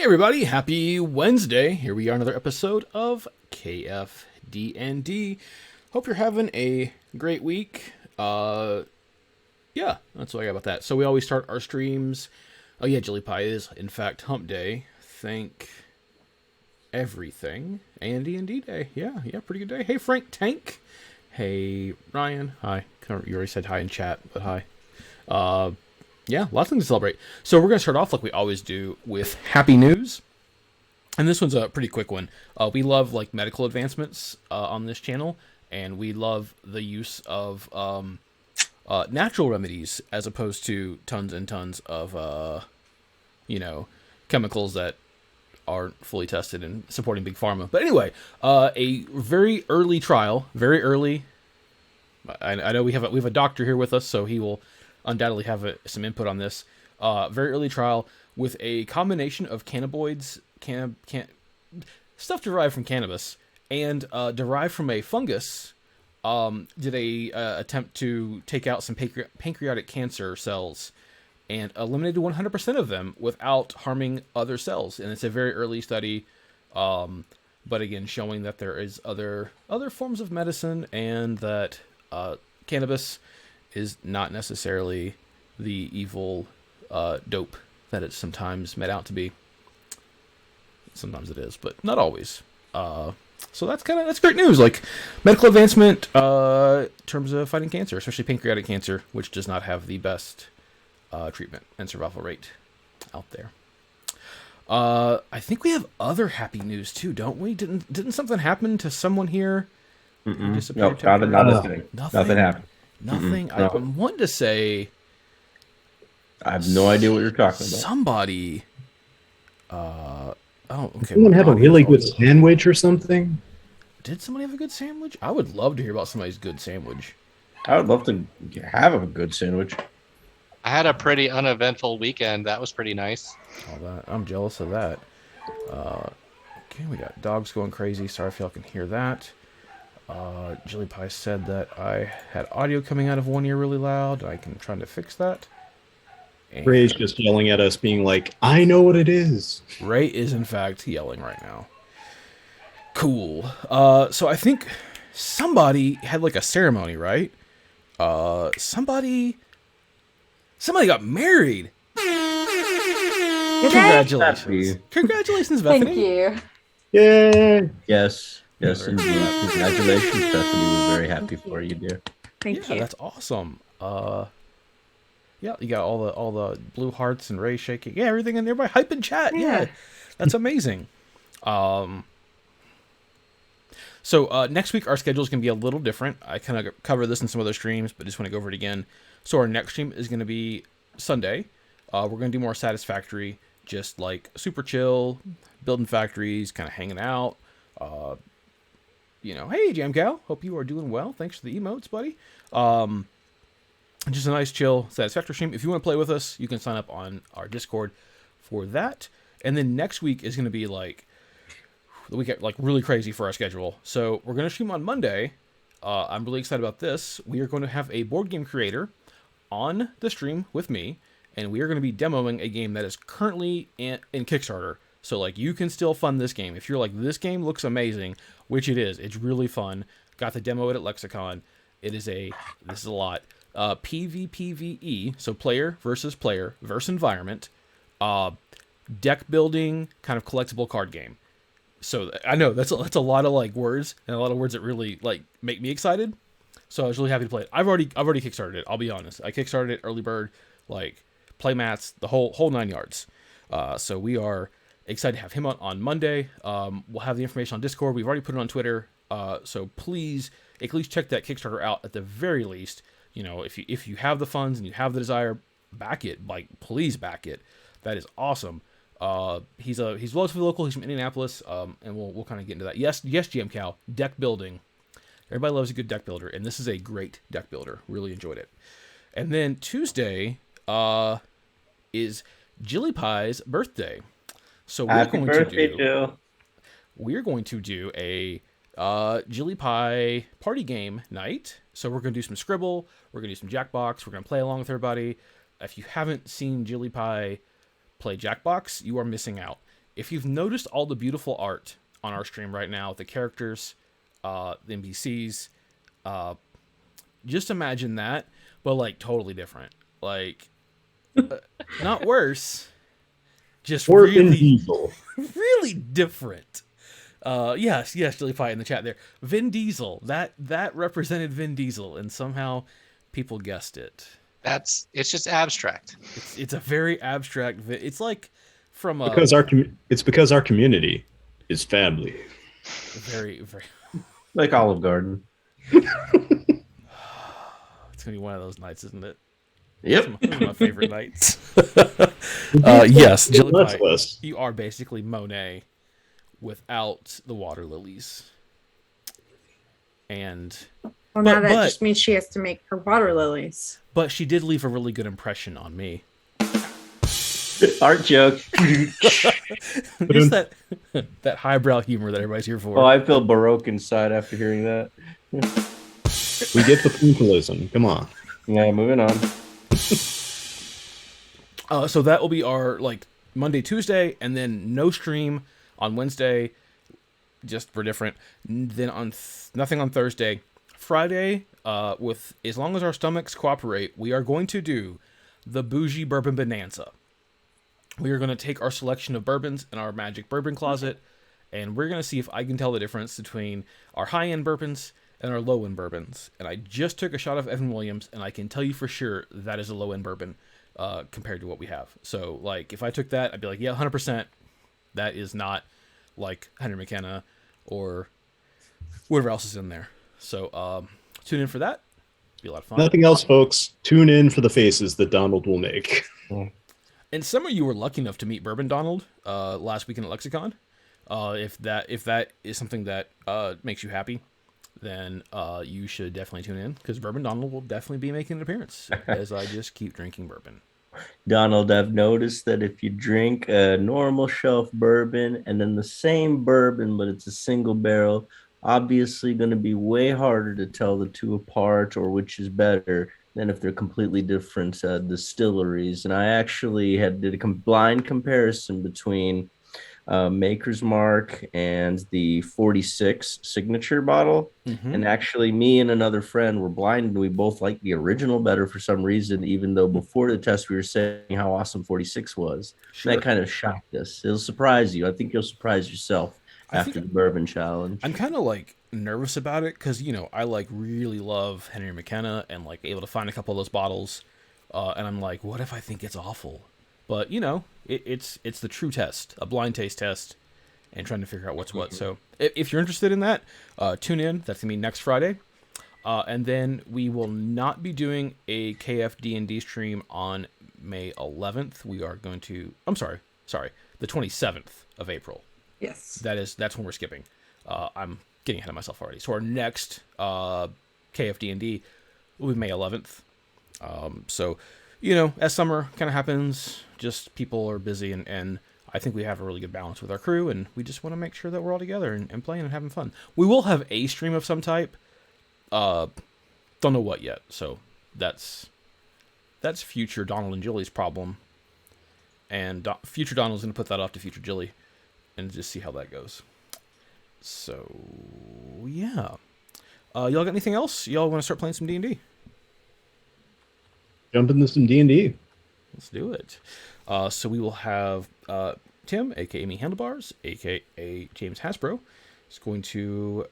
Hey everybody, happy Wednesday. Here we are, another episode of KFD&D. Hope you're having a great week. Yeah, that's what I got about that. So we always start our streams. Oh yeah, Jilly Pie is in fact hump day. Thank everything. A&D day. Yeah, pretty good day. Hey Frank Tank. Hey Ryan. Hi. You already said hi in chat, but hi. Yeah, lots of things to celebrate. So we're going to start off like we always do with happy news. And this one's a pretty quick one. We love like medical advancements on this channel, and we love the use of natural remedies as opposed to tons and tons of chemicals that aren't fully tested and supporting big pharma. But anyway, a very early trial, very early. I know we have a doctor here with us, so he will undoubtedly have some input on this. Very early trial with a combination of cannabinoids, stuff derived from cannabis and derived from a fungus. Did a attempt to take out some pancreatic cancer cells and eliminated 100% of them without harming other cells. And it's a very early study, but again, showing that there is other forms of medicine and that cannabis is not necessarily the evil dope that it's sometimes made out to be. Sometimes it is, but not always. So that's great news. Like medical advancement in terms of fighting cancer, especially pancreatic cancer, which does not have the best treatment and survival rate out there. I think we have other happy news too, don't we? Didn't something happen to someone here? No, not this thing. Nothing happened. Nothing. No. I'm wanting to say. I have no idea what you're talking about. Somebody. Oh, okay. Someone have a really good sandwich or something? Did somebody have a good sandwich? I would love to hear about somebody's good sandwich. I would love to have a good sandwich. I had a pretty uneventful weekend. That was pretty nice. All that. I'm jealous of that. Okay, we got dogs going crazy. Sorry if y'all can hear that. Jilly Pie said that I had audio coming out of one ear really loud. I'm trying to fix that. And Ray's just yelling at us, being like, I know what it is. Ray is, in fact, yelling right now. Cool. So I think somebody had, like, a ceremony, right? Somebody got married. Congratulations. Congratulations, Bethany. Thank you. Yay! Yes, indeed. Congratulations, Bethany. We're very happy for you, dear. Thank you. That's awesome. Yeah, you got all the blue hearts and Ray shaking. Yeah, everything in there by hype and chat. Yeah. That's amazing. So next week our schedule is going to be a little different. I kind of cover this in some other streams, but just want to go over it again. So our next stream is going to be Sunday. We're going to do more satisfactory, just like super chill, building factories, kind of hanging out. Hey Jamcal, hope you are doing well. Thanks for the emotes, buddy. Just a nice chill satisfactory stream. If you want to play with us, you can sign up on our Discord for that. And then next week is going to be like the week like really crazy for our schedule. So we're going to stream on Monday. I'm really excited about this. We are going to have a board game creator on the stream with me, and we are going to be demoing a game that is currently in Kickstarter. So like you can still fund this game. If you're like, this game looks amazing, which it is. It's really fun. Got the demo at Lexicon. This is a lot. PvPvE, so player versus environment, deck building, kind of collectible card game. So I know that's a lot of like words, and a lot of words that really like make me excited. So I was really happy to play it. I've already kickstarted it. I'll be honest. I kickstarted it, early bird, like playmats, the whole 9 yards. So we are excited to have him on Monday. We'll have the information on Discord. We've already put it on Twitter. So please at least check that Kickstarter out at the very least. If you have the funds and you have the desire, back it. Like, please back it. That is awesome. He's relatively local. He's from Indianapolis. And we'll kind of get into that. Yes, GM Cow. Deck building. Everybody loves a good deck builder, and this is a great deck builder. Really enjoyed it. And then Tuesday is Jilly Pie's birthday. So we're going to do a Jilly Pie party game night. So we're going to do some Scribble. We're going to do some Jackbox. We're going to play along with everybody. If you haven't seen Jilly Pie play Jackbox, you are missing out. if you've noticed all the beautiful art on our stream right now, the characters, the NPCs, just imagine that, but like totally different. Like, not worse, just Or Vin really, Diesel. really different. Yes, Jilly Pie in the chat there. Vin Diesel. That represented Vin Diesel, and somehow people guessed it. It's just abstract. It's a very abstract. It's like from a Because our community is family. very. Like Olive Garden. It's gonna be one of those nights, isn't it? Yep. Those are my favorite nights. Yes, Jilly Pie. You are basically Monet without the water lilies. And Well, now that just means she has to make her water lilies. but she did leave a really good impression on me. Art joke. Just that highbrow humor that everybody's here for. Oh, I feel Baroque inside after hearing that. We get the pointillism. Come on. Yeah, moving on. So that will be our like Monday, Tuesday, and then no stream on Wednesday, just for different. Then on nothing on Thursday. Friday, with as long as our stomachs cooperate, we are going to do the Bougie Bourbon Bonanza. We are going to take our selection of bourbons in our magic bourbon closet, and we're going to see if I can tell the difference between our high-end bourbons and our low-end bourbons. And I just took a shot of Evan Williams, and I can tell you for sure that is a low-end bourbon compared to what we have. So, like, if I took that, I'd be like, yeah, 100%. That is not like Henry McKenna or whatever else is in there. So, tune in for that. Be a lot of fun. Nothing else, folks. Tune in for the faces that Donald will make. And some of you were lucky enough to meet Bourbon Donald last weekend at Lexicon. If that is something that makes you happy, then you should definitely tune in, because Bourbon Donald will definitely be making an appearance as I just keep drinking bourbon. Donald, I've noticed that if you drink a normal shelf bourbon and then the same bourbon, but it's a single barrel, obviously going to be way harder to tell the two apart or which is better than if they're completely different distilleries. And I actually did a blind comparison between Maker's Mark and the 46 signature bottle. Mm-hmm. And actually me and another friend were blind, and we both liked the original better for some reason, even though before the test we were saying how awesome 46 was. Sure. That kind of shocked us. It'll surprise you. I think you'll surprise yourself after the bourbon challenge. I'm kind of like nervous about it because, you know, I like really love Henry McKenna and like able to find a couple of those bottles. And I'm like, what if I think it's awful? But, you know, it's the true test, a blind taste test, and trying to figure out what's what. So if you're interested in that, tune in. That's going to be next Friday. And then we will not be doing a KFD&D stream on May 11th. We are going to, the 27th of April. Yes. That's when we're skipping. I'm getting ahead of myself already. So our next KFD&D will be May 11th. So, you know, as summer kind of happens, just people are busy, and I think we have a really good balance with our crew, and we just want to make sure that we're all together and playing and having fun. We will have a stream of some type. Don't know what yet. So that's future Donald and Jilly's problem. And future Donald's going to put that off to future Jilly and just see how that goes. So, yeah. Y'all got anything else? Y'all want to start playing some D&D? Jump into some D&D. Let's do it. So we will have Tim, a.k.a. Me Handlebars, a.k.a. James Hasbro, is going to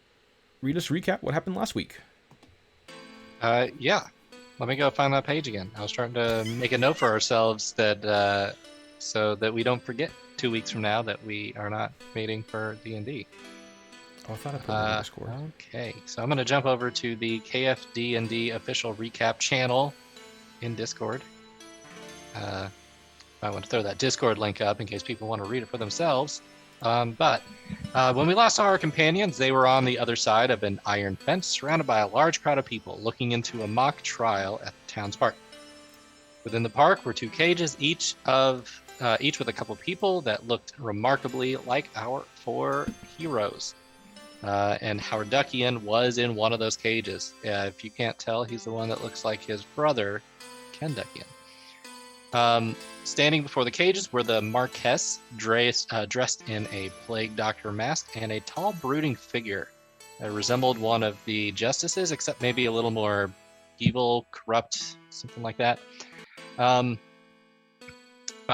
read us a recap what happened last week. Yeah. Let me go find that page again. I was trying to make a note for ourselves that so that we don't forget 2 weeks from now that we are not meeting for D&D. Oh, I thought I put it on Discord. Okay, so I'm going to jump over to the KFD&D official recap channel in Discord. I want to throw that Discord link up in case people want to read it for themselves. But when we last saw our companions, they were on the other side of an iron fence, surrounded by a large crowd of people looking into a mock trial at the town's park. Within the park were 2 cages, each with a couple people that looked remarkably like our 4 heroes. And Howard Duckian was in one of those cages. If you can't tell, he's the one that looks like his brother, Ken Duckian. Standing before the cages were the Marquess, dressed in a plague doctor mask, and a tall, brooding figure that resembled one of the justices, except maybe a little more evil, corrupt, something like that. By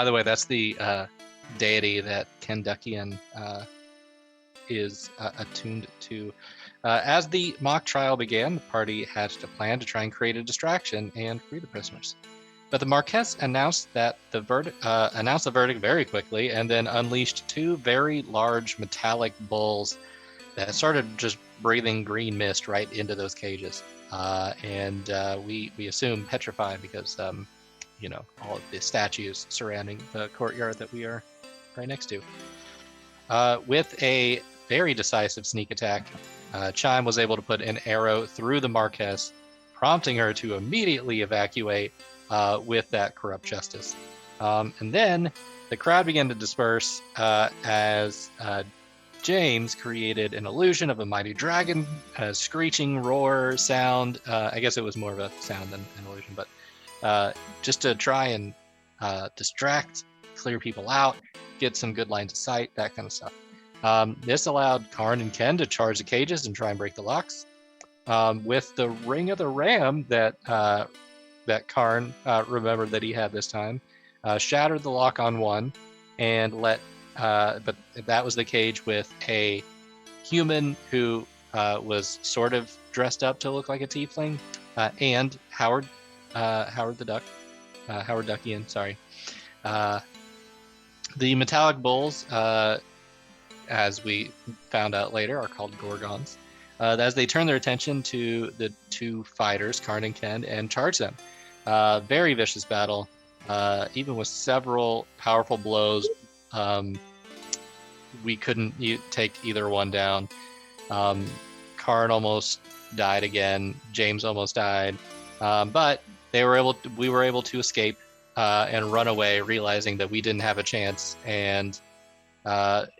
the way, that's the deity that Kenduckian is attuned to. As the mock trial began, the party hatched a plan to try and create a distraction and free the prisoners. But the Marquess announced the verdict very quickly, and then unleashed two very large metallic bulls that started just breathing green mist right into those cages. And we assume petrified because all of the statues surrounding the courtyard that we are right next to. With a very decisive sneak attack, Chime was able to put an arrow through the Marquess, prompting her to immediately evacuate with that corrupt justice. And then the crowd began to disperse as James created an illusion of a mighty dragon, a screeching roar sound. I guess it was more of a sound than an illusion, but just to try and distract, clear people out, get some good lines of sight, that kind of stuff. This allowed Karn and Ken to charge the cages and try and break the locks. With the Ring of the Ram that Karn remembered that he had this time, shattered the lock on one, and but that was the cage with a human who was sort of dressed up to look like a tiefling, and Howard Duckian, sorry. The metallic bulls, as we found out later, are called Gorgons. As they turn their attention to the two fighters, Karn and Ken, and charge them. Very vicious battle. Even with several powerful blows, we couldn't take either one down. Karn almost died again. James almost died. But we were able to escape and run away, realizing that we didn't have a chance. And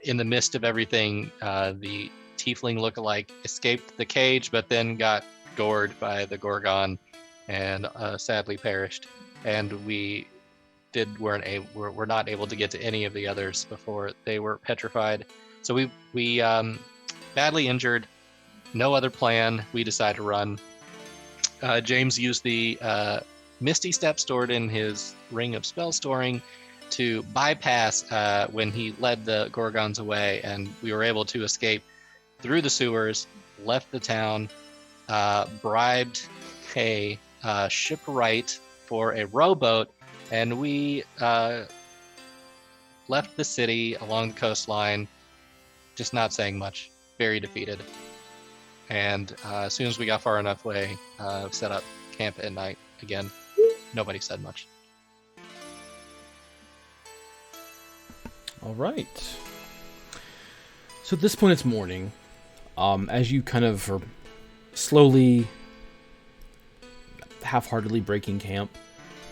in the midst of everything, the tiefling lookalike escaped the cage, but then got gored by the Gorgon and sadly perished. And we were not able to get to any of the others before they were petrified. So we badly injured, no other plan. We decided to run. James used the Misty Step stored in his Ring of Spell Storing to bypass when he led the Gorgons away, and we were able to escape through the sewers, left the town, bribed a shipwright for a rowboat, and we left the city along the coastline, just not saying much, very defeated. And as soon as we got far enough away, set up camp at night again. Nobody said much. All right. So at this point, it's morning. As you kind of are slowly, half-heartedly breaking camp,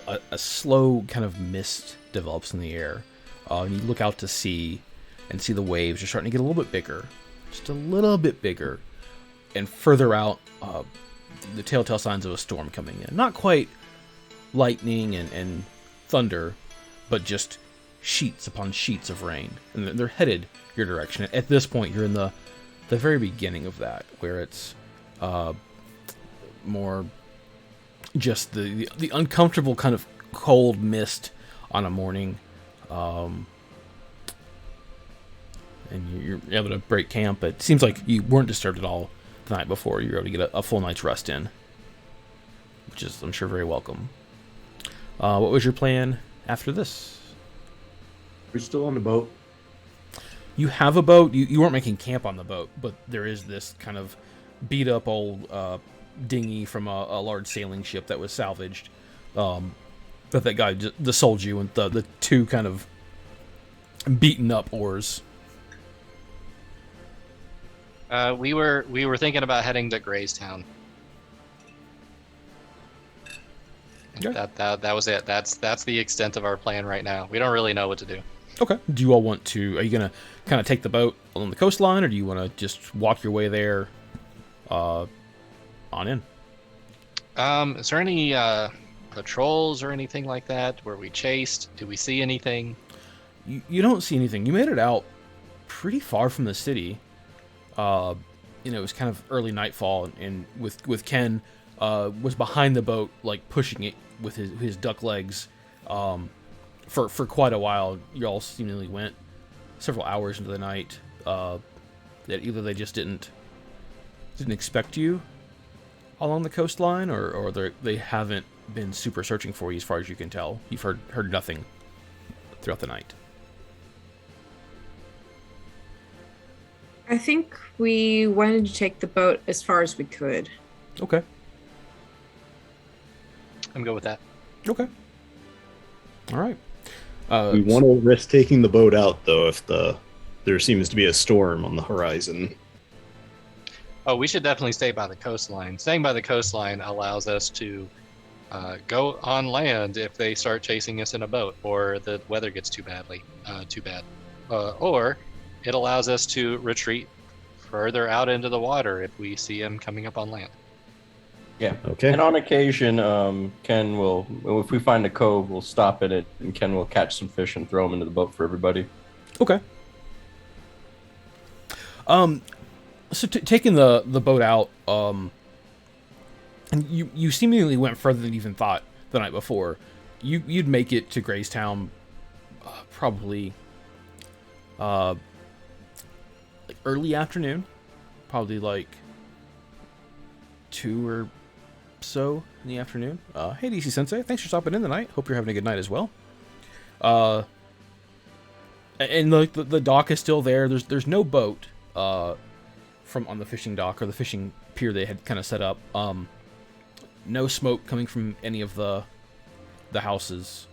a slow kind of mist develops in the air. And you look out to sea and see the waves are starting to get a little bit bigger. Just a little bit bigger. And further out, the telltale signs of a storm coming in. Not quite lightning and thunder, but just sheets upon sheets of rain. And they're headed your direction. At this point, you're in the very beginning of that, where it's more just the uncomfortable kind of cold mist on a morning. And you're able to break camp. It seems like you weren't disturbed at all the night before. You were able to get a full night's rest in, which is, I'm sure, very welcome. What was your plan after this? We're still on the boat. You have a boat. You weren't making camp on the boat, but there is this kind of beat up old dinghy from a large sailing ship that was salvaged. That guy just sold you, and the two kind of beaten up oars. We were thinking about heading to Graystown. Okay. That was it. That's the extent of our plan right now. We don't really know what to do. Okay. Do you all want to? Are you gonna kind of take the boat along the coastline, or do you want to just walk your way there, on in? Is there any patrols or anything like that? Were we chased? Did we see anything? You don't see anything. You made it out pretty far from the city. It was kind of early nightfall, and with Ken was behind the boat, like pushing it with his duck legs for quite a while. You all seemingly went several hours into the night. That either they just didn't expect you along the coastline, or they haven't been super searching for you as far as you can tell. You've heard nothing throughout the night. I think we wanted to take the boat as far as we could. Okay. I'm good with that. Okay. All right. We want to risk taking the boat out, though, if there seems to be a storm on the horizon. Oh, we should definitely stay by the coastline. Staying by the coastline allows us to go on land if they start chasing us in a boat, or the weather gets too bad. Or it allows us to retreat further out into the water if we see them coming up on land. Yeah. Okay. And on occasion, Ken will, if we find a cove, we'll stop at it, and Ken will catch some fish and throw them into the boat for everybody. Okay. So taking the boat out, and you seemingly went further than you even thought the night before. You'd make it to Graystown probably like early afternoon, probably like 2 or so in the afternoon. Hey DC Sensei, thanks for stopping in tonight. Hope you're having a good night as well. And the dock is still there. There's no boat from on the fishing dock or the fishing pier they had kind of set up. No smoke coming from any of the houses,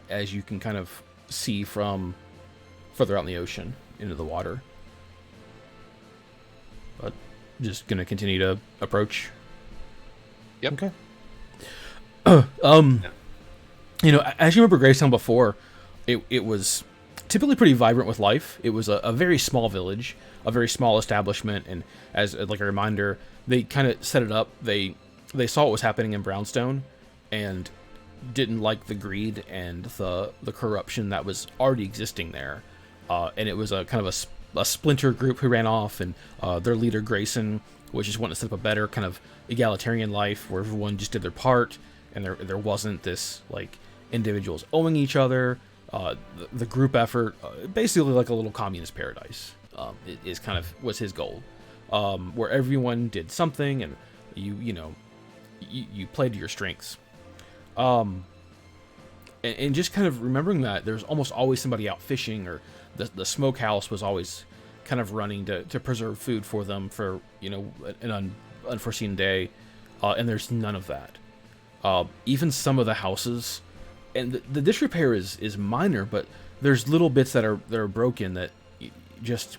as you can kind of see from further out in the ocean into the water. But just gonna continue to approach. Yep. Okay. As you remember Graystown before, it was typically pretty vibrant with life. It was a very small village, a very small establishment, and as like a reminder, they kind of set it up. They saw what was happening in Brownstone, and didn't like the greed and the corruption that was already existing there. And it was a kind of a splinter group who ran off, and their leader Grayson was just wanting to set up a better kind of egalitarian life where everyone just did their part, and there wasn't this like individuals owing each other. The group effort, basically like a little communist paradise, is kind of was his goal, where everyone did something, and you played to your strengths. And just kind of remembering that there's almost always somebody out fishing, or the smokehouse was always kind of running to preserve food for them for an unforeseen day, and there's none of that. Even some of the houses, and the disrepair is minor, but there's little bits that are broken that just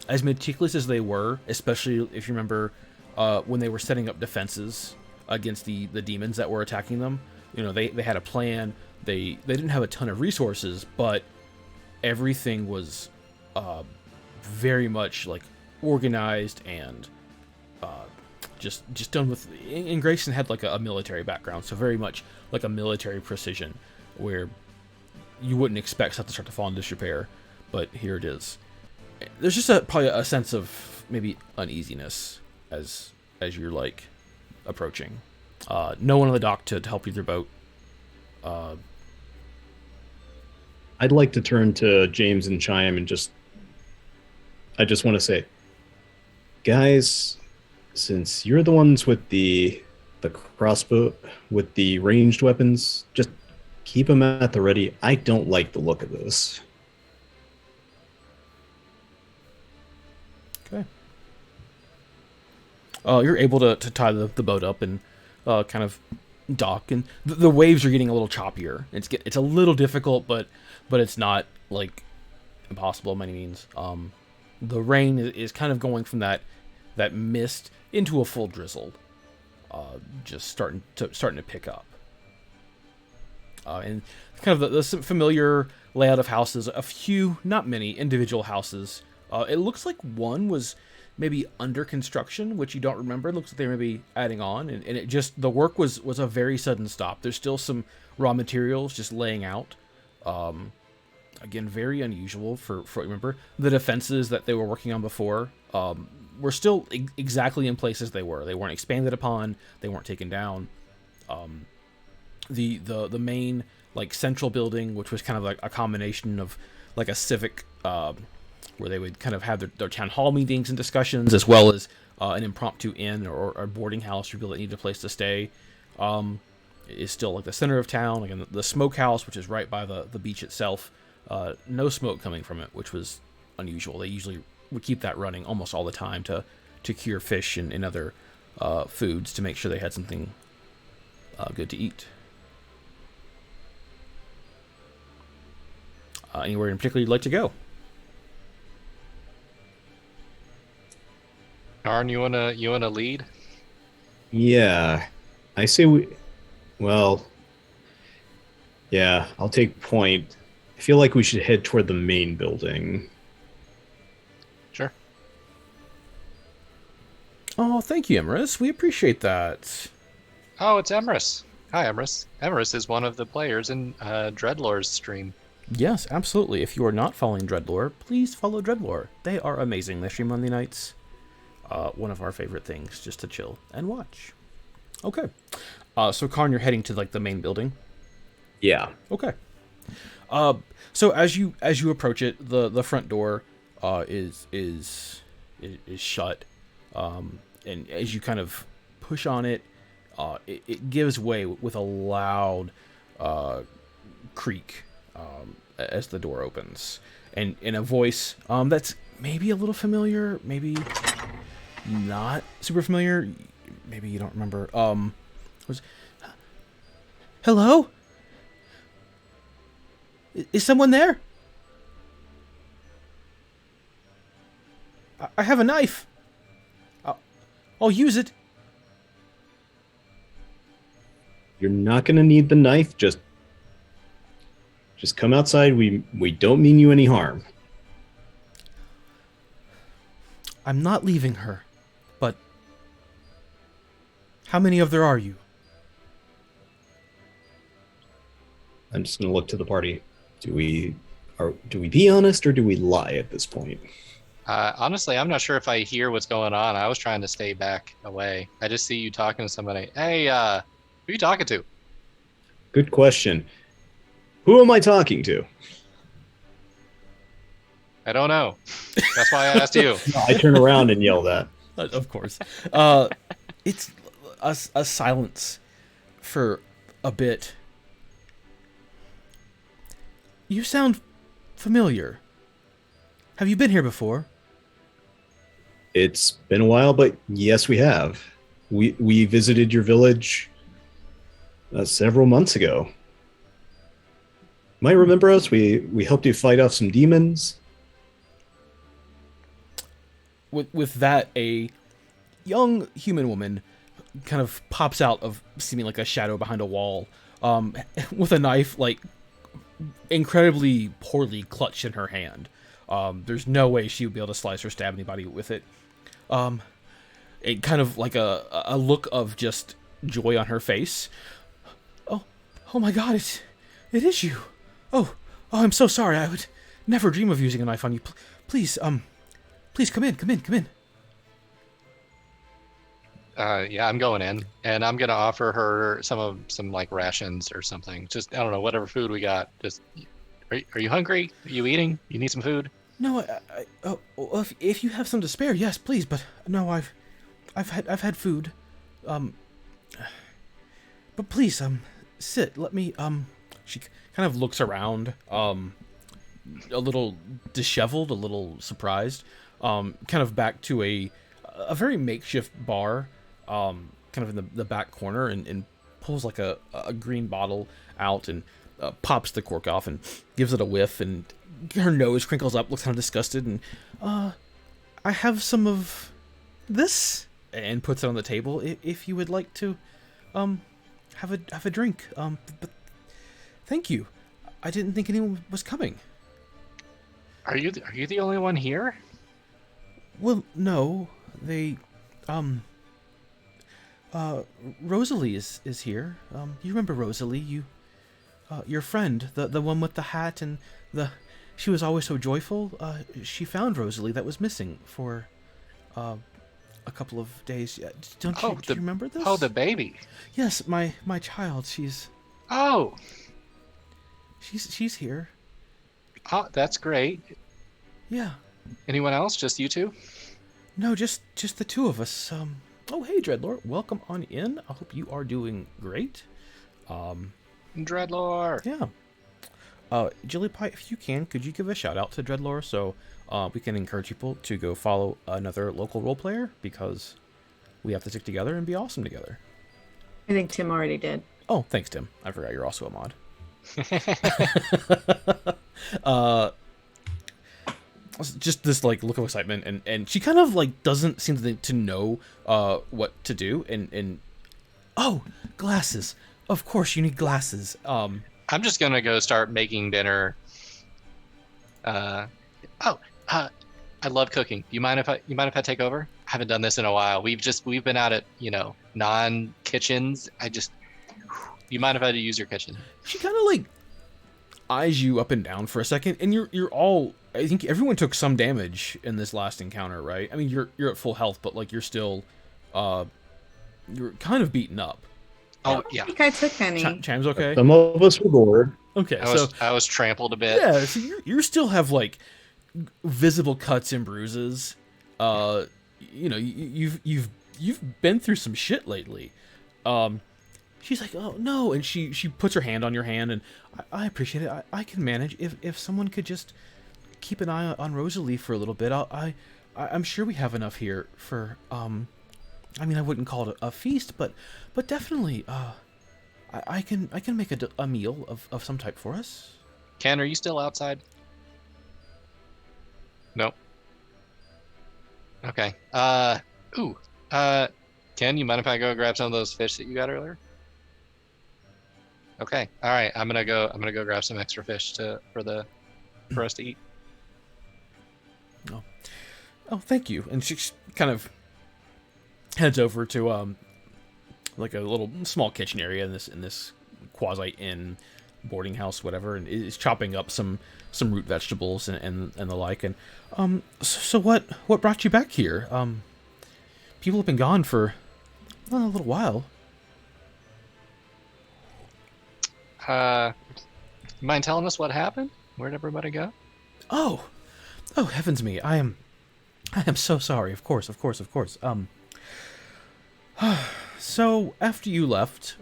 as meticulous as they were, especially if you remember when they were setting up defenses against the demons that were attacking them. They had a plan. They didn't have a ton of resources, but everything was very much like organized and just done with. And Grayson had like a military background, so very much like a military precision, where you wouldn't expect stuff to start to fall in disrepair, but here it is. There's just probably a sense of maybe uneasiness as you're like approaching. No one on the dock to help you with your boat. I'd like to turn to James and Chime and I just want to say, guys, since you're the ones with the crossbow, with the ranged weapons, just keep them at the ready. I don't like the look of this. Okay. You're able to tie the boat up and kind of dock, and the waves are getting a little choppier. It's a little difficult, but it's not like impossible by any means. The rain is kind of going from that mist into a full drizzle, just starting to pick up. And kind of the familiar layout of houses, a few, not many, individual houses. It looks like one was maybe under construction, which you don't remember. It looks like they may be adding on, and it just, the work was a very sudden stop. There's still some raw materials just laying out. Again, very unusual for what you remember. The defenses that they were working on before were still exactly in place as they were. They weren't expanded upon. They weren't taken down. The main like central building, which was kind of like a combination of like a civic, where they would kind of have their town hall meetings and discussions, as well as an impromptu inn or a boarding house for people that needed a place to stay, is still like the center of town. Like the smokehouse, which is right by the beach itself, no smoke coming from it, which was unusual. They usually would keep that running almost all the time to cure fish and other foods to make sure they had something good to eat. Anywhere in particular you'd like to go? Arn, you wanna lead? Yeah, I say well, yeah, I'll take point. I feel like we should head toward the main building. Sure. Oh, thank you, Emrys. We appreciate that. Oh, it's Emrys. Hi, Emrys. Emrys is one of the players in Dreadlore's stream. Yes, absolutely. If you are not following Dreadlore, please follow Dreadlore. They are amazing. They stream Monday nights. One of our favorite things, just to chill and watch. Okay. So Karn, you're heading to like the main building. Yeah. Okay. So as you approach it, the front door is shut, and as you kind of push on it, it gives way with a loud creak as the door opens, and in a voice that's maybe a little familiar, maybe not super familiar, maybe you don't remember. Hello? Is someone there? I have a knife. I'll use it. You're not gonna need the knife. Just come outside. We don't mean you any harm. I'm not leaving her, but how many of there are you? I'm just gonna look to the party. Do we be honest or do we lie at this point? Honestly, I'm not sure if I hear what's going on. I was trying to stay back away. I just see you talking to somebody. Hey, who are you talking to? Good question. Who am I talking to? I don't know. That's why I asked you. I turn around and yell that. Of course. It's a silence for a bit. You sound familiar. Have you been here before? It's been a while, but yes, we have. We visited your village several months ago. Might remember us? We helped you fight off some demons. With that, a young human woman kind of pops out of seeming like a shadow behind a wall, with a knife like incredibly poorly clutched in her hand. There's no way she would be able to slice or stab anybody with it. It kind of like a look of just joy on her face. Oh my God! It is you. Oh, I'm so sorry. I would never dream of using a knife on you. Please come in. Yeah, I'm going in, and I'm gonna offer her some like rations or something. Just I don't know, whatever food we got. Just are you hungry? Are you eating? You need some food? No, if you have some to spare, yes, please. But no, I've had food. But please, sit. Let me. She kind of looks around, a little disheveled, a little surprised. Kind of back to a very makeshift bar, kind of in the back corner, and pulls like a green bottle out and pops the cork off and gives it a whiff, and her nose crinkles up, looks kind of disgusted, and I have some of this, and puts it on the table. If you would like to have a drink, but thank you. I didn't think anyone was coming. Are you the only one here? Well, no, they, Rosalie is here. You remember Rosalie? Your friend, the one with the hat and she was always so joyful. She found Rosalie that was missing for, a couple of days. Do you remember this? Oh, the baby. Yes, my child. She's Oh, here. oh, that's great. Yeah. Anyone else? Just you two? No, just the two of us. Oh, hey, Dreadlord. Welcome on in. I hope you are doing great. Dreadlore. Yeah. Jilly Pie, if you can, could you give a shout out to Dreadlore so we can encourage people to go follow another local role player, because we have to stick together and be awesome together. I think Tim already did. Oh, thanks, Tim. I forgot you're also a mod. Just this like look of excitement, and she kind of like doesn't seem to know what to do, and oh, glasses. Of course you need glasses. I'm just gonna go start making dinner. I love cooking. You mind if I take over? I haven't done this in a while. We've been out at non-kitchens. You mind if I use your kitchen? She kind of like eyes you up and down for a second, and you're all. I think everyone took some damage in this last encounter, right? I mean, you're at full health, but like you're still, you're kind of beaten up. Oh yeah. I think I took any. Cham's okay. Some of us were bored. Okay, I was trampled a bit. Yeah, so you still have like visible cuts and bruises. You've been through some shit lately. She's like, oh no, and she puts her hand on your hand, and I appreciate it. I can manage. If someone could just keep an eye on Rosalie for a little bit, I'm sure we have enough here for I mean, I wouldn't call it a feast, but definitely I can make a meal of some type for us. Ken, are you still outside? Nope. Okay. Ken, you mind if I go grab some of those fish that you got earlier? Okay. All right. I'm gonna go grab some extra fish for us to eat. Oh, thank you. And she kind of heads over to like a little small kitchen area in this quasi inn boarding house, whatever, and is chopping up some root vegetables and the like. And so what brought you back here? People have been gone for a little while. Mind telling us what happened? Where'd everybody go? Oh heavens me! I am so sorry. Of course. So after you left,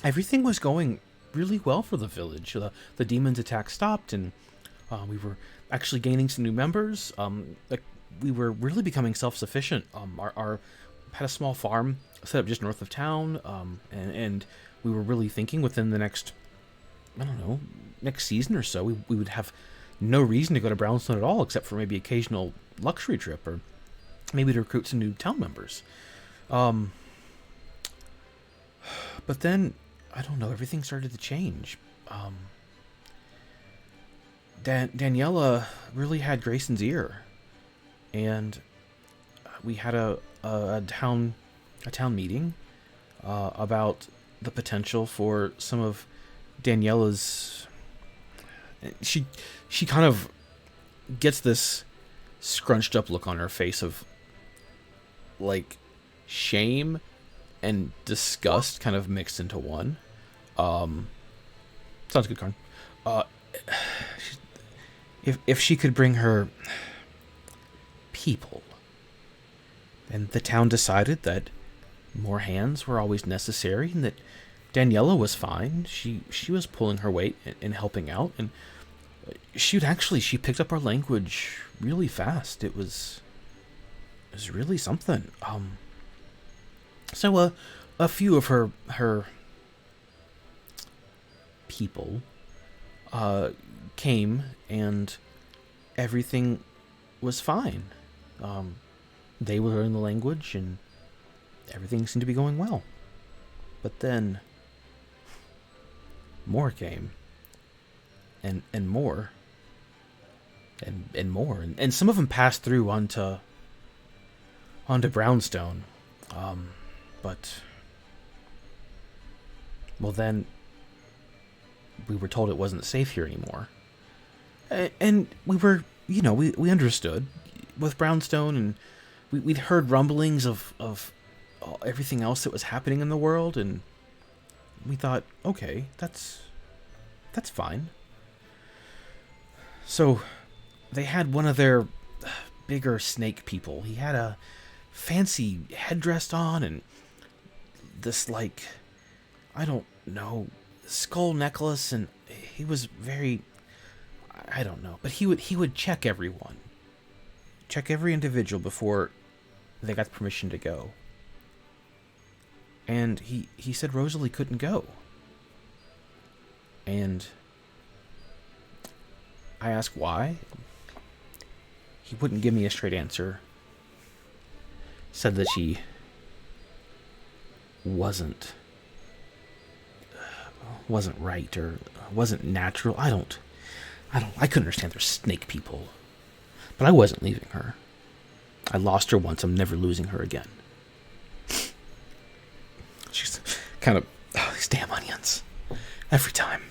everything was going really well for the village. The demon's attack stopped, and we were actually gaining some new members. We were really becoming self-sufficient. Our had a small farm set up just north of town, and we were really thinking within the next season or so, we would have no reason to go to Brownstone at all, except for maybe occasional luxury trip, or maybe to recruit some new town members. But then, I don't know, everything started to change. Daniela really had Grayson's ear, and we had a town meeting about the potential for some of Daniela's. She kind of gets this scrunched up look on her face of like shame and disgust kind of mixed into one. Sounds good, Karn. If she could bring her people, and the town decided that more hands were always necessary, and that Daniela was fine. She was pulling her weight and helping out, and she picked up our language really fast. It was really something. So a few of her people came, and everything was fine. They were learning the language, and everything seemed to be going well. But then more came, and more, and more, and some of them passed through onto Brownstone, but well, then we were told it wasn't safe here anymore, and we were, we understood with Brownstone, and we'd heard rumblings of everything else that was happening in the world, and we thought, okay, that's fine. So they had one of their bigger snake people. He had a fancy headdress on and this, like, I don't know, skull necklace, and he was very, I don't know, but he would check every individual before they got permission to go. And he said Rosalie couldn't go. And I asked why. He wouldn't give me a straight answer. Said that she wasn't right, or wasn't natural. I couldn't understand they're snake people. But I wasn't leaving her. I lost her once. I'm never losing her again. She's kind of, these damn onions. Every time.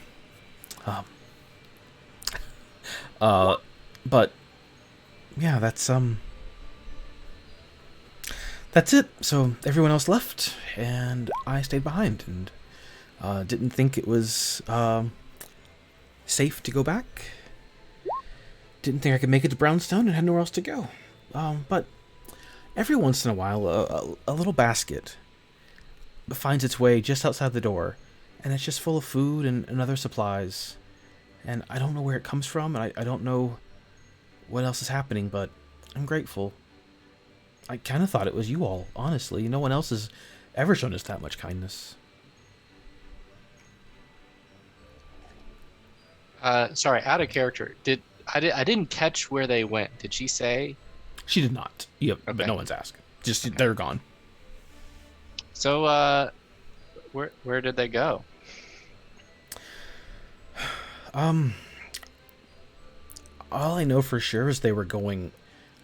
But yeah, that's it. So everyone else left, and I stayed behind, and didn't think it was safe to go back. Didn't think I could make it to Brownstone, and had nowhere else to go. But every once in a while, a little basket finds its way just outside the door, and it's just full of food and other supplies. And I don't know where it comes from, and I don't know what else is happening, but I'm grateful. I kind of thought it was you all, honestly. No one else has ever shown us that much kindness. Sorry, out of character. I didn't catch where they went. Did she say? She did not. Yep, okay. But no one's asked. Just okay. They're gone. So, where did they go? All I know for sure is they were going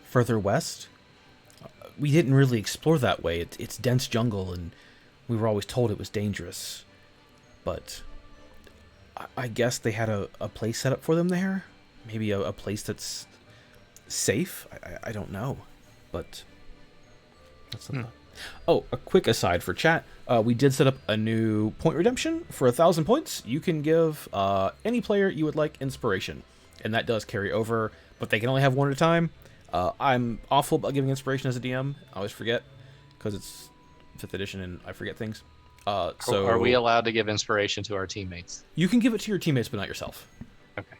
further west. We didn't really explore that way. It's dense jungle, and we were always told it was dangerous. But I guess they had a place set up for them there. Maybe a place that's safe. I don't know, but that's something. Oh, a quick aside for chat. We did set up a new point redemption for 1,000 points. You can give any player you would like inspiration, and that does carry over, but they can only have one at a time. I'm awful about giving inspiration as a DM. I always forget because it's 5th edition and I forget things. So are we allowed to give inspiration to our teammates? You can give it to your teammates, but not yourself. Okay.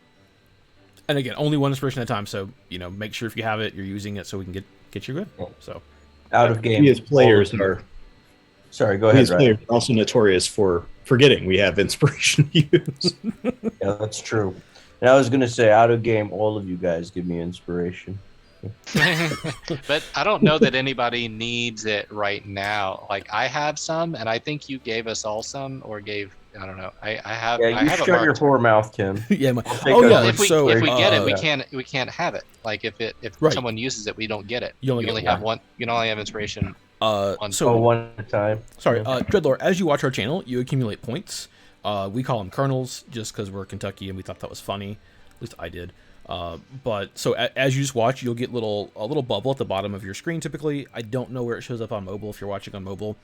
And again, only one inspiration at a time. So make sure if you have it, you're using it so we can get you good. So. Out of game. We as players are. Sorry, go ahead. We as players are also notorious for forgetting we have inspiration to use. Yeah, that's true. And I was going to say, out of game, all of you guys give me inspiration. But I don't know that anybody needs it right now. Like, I have some, and I think you gave us all some, or gave. I don't know. I have. Yeah, you shut your whore mouth, Tim. Yeah. If we get it, we can't have it. Like if someone uses it, we don't get it. You only have one. You can only have inspiration. One at a time. Sorry, Dreadlord. As you watch our channel, you accumulate points. We call them kernels just because we're Kentucky and we thought that was funny. At least I did. But so as you just watch, you'll get a little bubble at the bottom of your screen. Typically, I don't know where it shows up on mobile. If you're watching on mobile.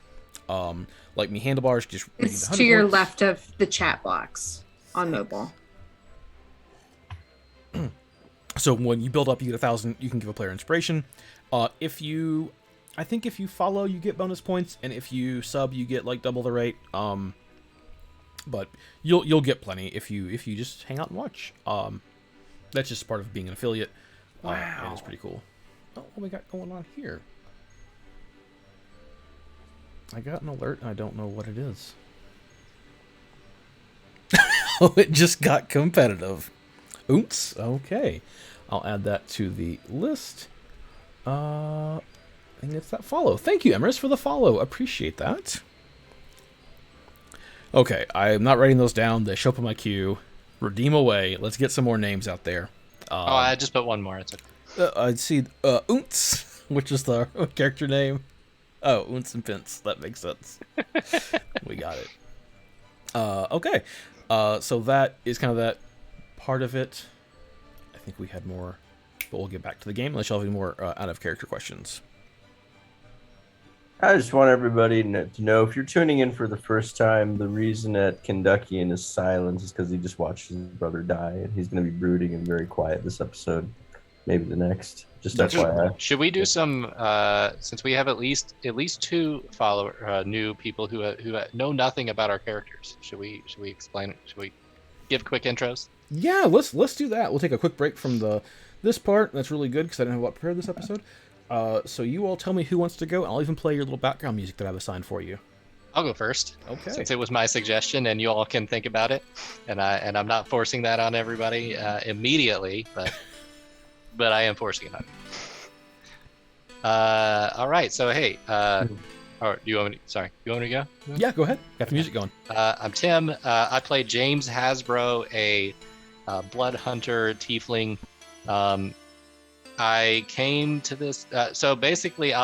Like me handlebars, just it's to your left of the chat box on mobile. So when you build up, you get 1,000. You can give a player inspiration. If you follow, you get bonus points, and if you sub, you get like double the rate. But you'll get plenty if you just hang out and watch. That's just part of being an affiliate. Wow, and it's pretty cool. Oh, what we got going on here? I got an alert, and I don't know what it is. Oh, it just got competitive. Oops. Okay. I'll add that to the list. I think it's that follow. Thank you, Emrys, for the follow. Appreciate that. Okay, I'm not writing those down. They show up on my queue. Redeem away. Let's get some more names out there. Oh, I just put one more. It's okay. I'd see Unts, which is the character name. Oh, Unts and Pints. That makes sense. We got it. Okay. So that is kind of that part of it. I think we had more, but we'll get back to the game unless you have any more out of character questions. I just want everybody to know if you're tuning in for the first time, the reason that Kenduckian is silent is because he just watched his brother die, and he's going to be brooding and very quiet this episode, maybe the next. Just FYI. Should we do some? Since we have at least 2 new people who know nothing about our characters, should we explain it? Should we give quick intros? Yeah, let's do that. We'll take a quick break from this part. That's really good because I didn't have a lot prepared this episode. So you all tell me who wants to go, and I'll even play your little background music that I've assigned for you. I'll go first. Okay. Since it was my suggestion, and you all can think about it, and I'm not forcing that on everybody immediately, but I am forcing it on you. All right. So hey, or do you want me to, sorry, you want me to go? Yeah, go ahead. Got the music going. I'm Tim. I play James Hasbro, a blood hunter tiefling. I came to this. So basically,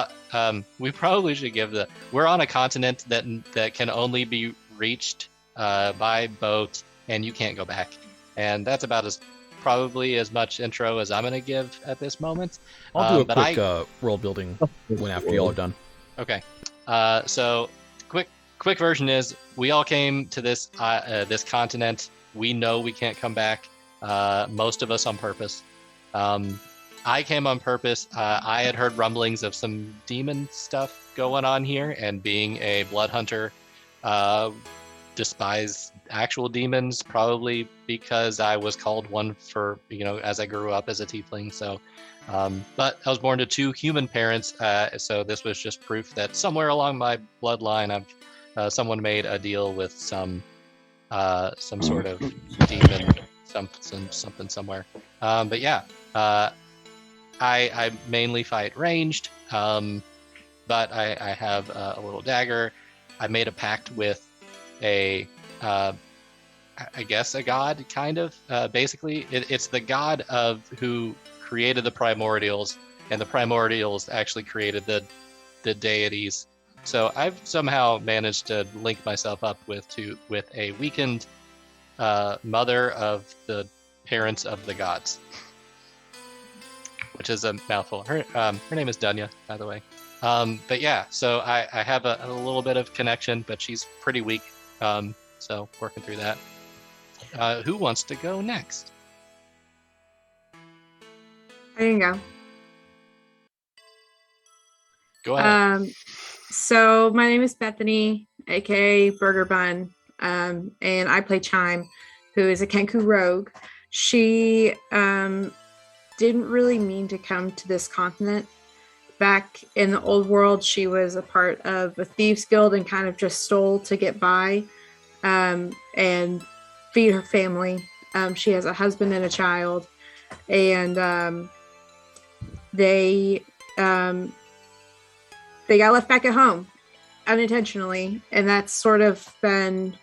we probably should give we're on a continent that can only be reached by boat, and you can't go back. And that's about probably as much intro as I'm going to give at this moment. I'll do a quick world building when after y'all are done. Okay. So quick version is we all came to this continent. We know we can't come back. Most of us on purpose. I came on purpose. I had heard rumblings of some demon stuff going on here, and being a blood hunter, despise actual demons, probably because I was called one for, as I grew up as a tiefling. So, but I was born to 2 human parents, so this was just proof that somewhere along my bloodline, someone made a deal with some sort of demon, something somewhere. But yeah, I mainly fight ranged, but I have a little dagger. I made a pact with I guess a god, kind of. Basically, it's the god of who created the primordials, and the primordials actually created the deities. So I've somehow managed to link myself up with a weakened mother of the parents of the gods, which is a mouthful. Her name is Dunya, by the way. But yeah, so I have a little bit of connection, but she's pretty weak. So working through that. Who wants to go next? I can go. Go ahead. So my name is Bethany, aka Burger Bun, and I play Chime, who is a Kenku rogue. She didn't really mean to come to this continent. Back in the old world, she was a part of a thieves guild and kind of just stole to get by and feed her family. She has a husband and a child, and they got left back at home unintentionally, and that's sort of been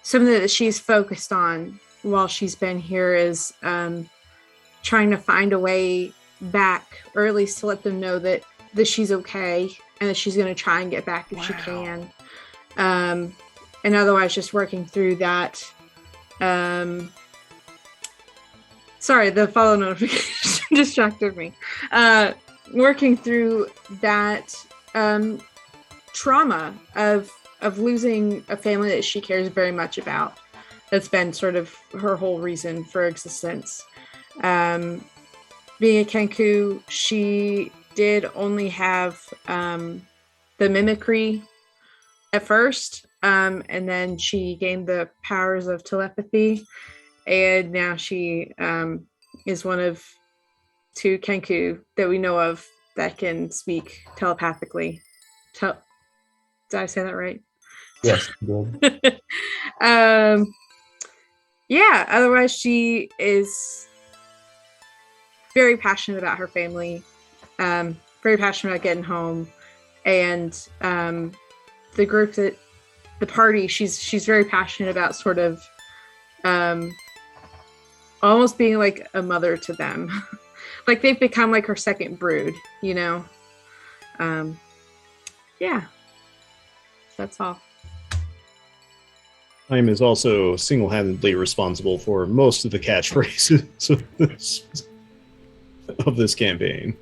something that she's focused on while she's been here, is trying to find a way back, or at least to let them know that she's okay and that she's going to try and get back if she can. And otherwise just working through that. Sorry, the follow notification distracted me. Working through that trauma of losing a family that she cares very much about. That's been sort of her whole reason for existence. Being a Kenku, she did only have the mimicry at first, and then she gained the powers of telepathy, and now she is one of 2 Kenku that we know of that can speak telepathically. Did I say that right? Yes, good. Yeah, otherwise she is very passionate about her family, very passionate about getting home, and the group that the party, she's very passionate about sort of almost being like a mother to them. Like they've become like her second brood, you know? Yeah. That's all. Time is also single-handedly responsible for most of the catchphrases of this campaign.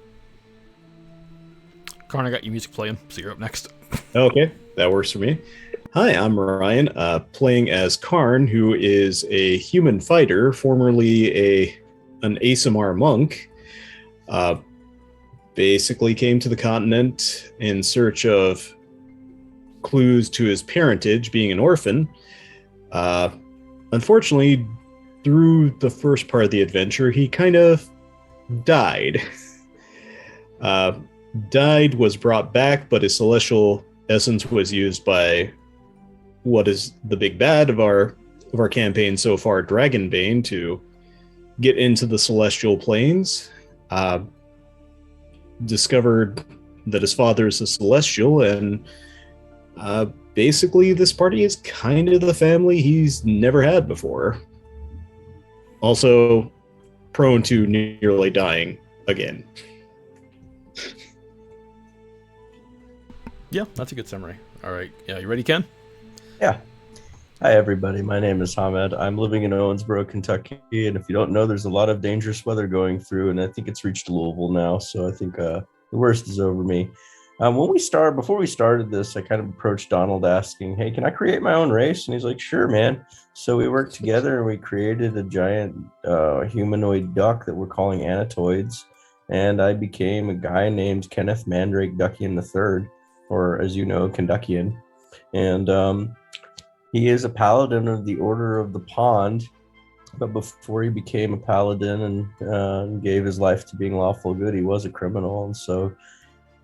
Karn, I got your music playing, so you're up next. Okay, that works for me. Hi, I'm Ryan, playing as Karn, who is a human fighter, formerly an ASMR monk. Basically came to the continent in search of clues to his parentage, being an orphan. Unfortunately, through the first part of the adventure, he kind of died. Was brought back, but his celestial essence was used by what is the big bad of our campaign so far, Dragonbane, to get into the celestial planes. Discovered that his father is a celestial, and basically this party is kind of the family he's never had before. Also prone to nearly dying again. Yeah, that's a good summary. All right. Yeah, you ready, Ken? Yeah. Hi, everybody. My name is Hamed. I'm living in Owensboro, Kentucky, and if you don't know, there's a lot of dangerous weather going through, and I think it's reached Louisville now, so I think the worst is over me. Before we started this, I kind of approached Donald asking, hey, can I create my own race? And he's like, sure, man. So we worked together and we created a giant humanoid duck that we're calling Anatoids, and I became a guy named Kenneth Mandrake Duckian III, or as you know, Kenduckian. And he is a paladin of the Order of the Pond, but before he became a paladin and gave his life to being lawful good, he was a criminal, and so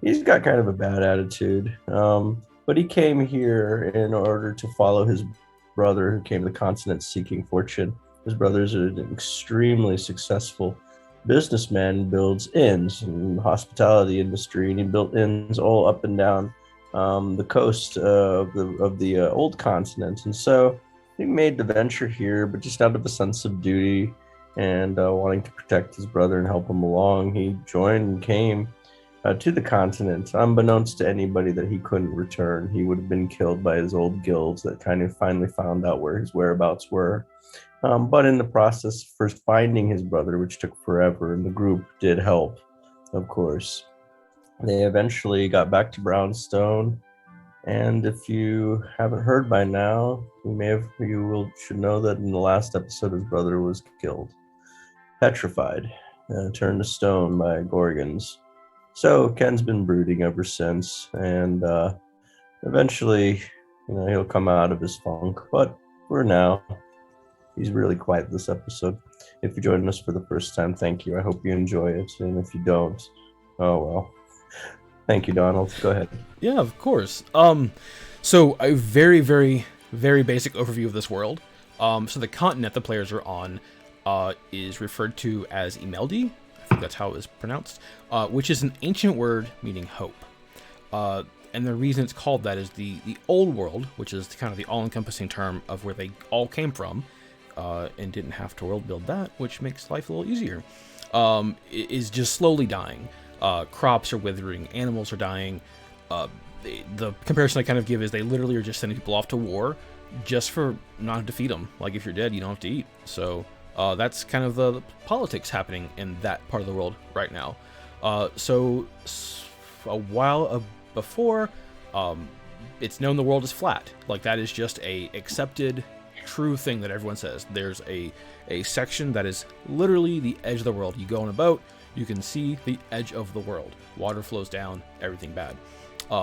he's got kind of a bad attitude. But he came here in order to follow his brother, who came to the continent seeking fortune. His brother's an extremely successful businessman, builds inns in the hospitality industry, and he built inns all up and down the coast of the old continent. And so he made the venture here, but just out of a sense of duty and wanting to protect his brother and help him along, he joined and came to the continent, unbeknownst to anybody that he couldn't return. He would have been killed by his old guilds that kind of finally found out where his whereabouts were. But in the process, first finding his brother, which took forever, and the group did help, of course. They eventually got back to Brownstone, and if you haven't heard by now, should know that in the last episode, his brother was killed, petrified, turned to stone by Gorgons. So Ken's been brooding ever since, and eventually, he'll come out of his funk. But for now, he's really quiet this episode. If you're joining us for the first time, thank you. I hope you enjoy it, and if you don't, oh well. Thank you, Donald. Go ahead. Yeah, of course. So a very, very, very basic overview of this world. So the continent the players are on is referred to as Imeldi. I think that's how it was pronounced, which is an ancient word meaning hope. And the reason it's called that is the old world, which is kind of the all-encompassing term of where they all came from, and didn't have to world build that, which makes life a little easier, is just slowly dying. Crops are withering, animals are dying. The comparison I kind of give is they literally are just sending people off to war just for not to defeat them. Like, if you're dead, you don't have to eat. So that's kind of the politics happening in that part of the world right now. So a while before, it's known the world is flat. Like, that is just a accepted true thing that everyone says. There's a section that is literally the edge of the world. You go on a boat, you can see the edge of the world. Water flows down, everything bad.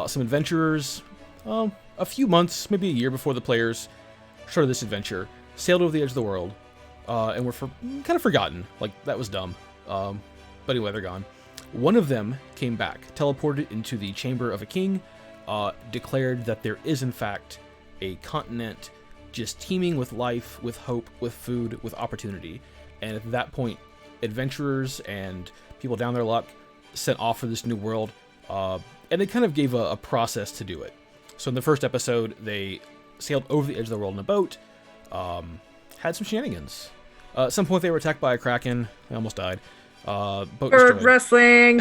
Some adventurers, a few months, maybe a year before the players started this adventure, sailed over the edge of the world, and were kind of forgotten. Like, that was dumb. But anyway, they're gone. One of them came back, teleported into the chamber of a king, declared that there is in fact a continent just teeming with life, with hope, with food, with opportunity. And at that point, adventurers and people down their luck sent off for this new world, and they kind of gave a process to do it. So in the first episode, they sailed over the edge of the world in a boat, had some shenanigans. At some point, they were attacked by a kraken. They almost died. Boat Bird destroyed. wrestling.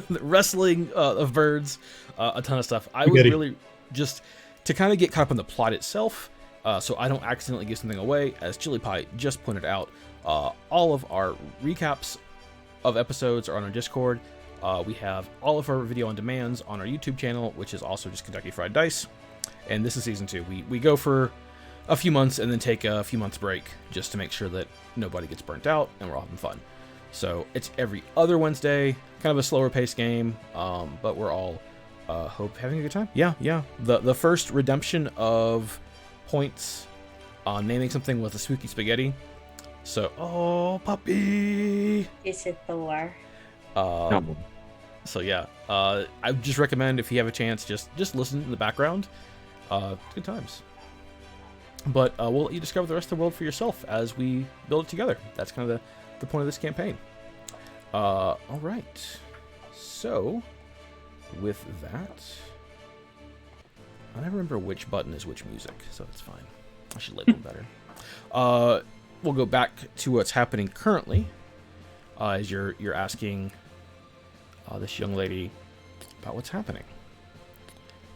Wrestling of birds. A ton of stuff. I would Spaghetti. really just to kind of get caught up in the plot itself, so I don't accidentally give something away. As Chili Pie just pointed out, all of our recaps of episodes are on our Discord. We have all of our video on demands on our YouTube channel, which is also just Kentucky Fried Dice. And this is season 2. We go for a few months and then take a few months break just to make sure that nobody gets burnt out and we're all having fun. So it's every other Wednesday, kind of a slower paced game, but we're all hope having a good time. Yeah. The first redemption of points on naming something with a spooky spaghetti. So, oh, puppy. Is it Thor? So yeah, I just recommend if you have a chance, just listen in the background. Good times. But we'll let you discover the rest of the world for yourself as we build it together. That's kind of the point of this campaign. All right. So, with that, I don't remember which button is which music, so it's fine. I should label it better. We'll go back to what's happening currently. As you're asking this young lady about what's happening.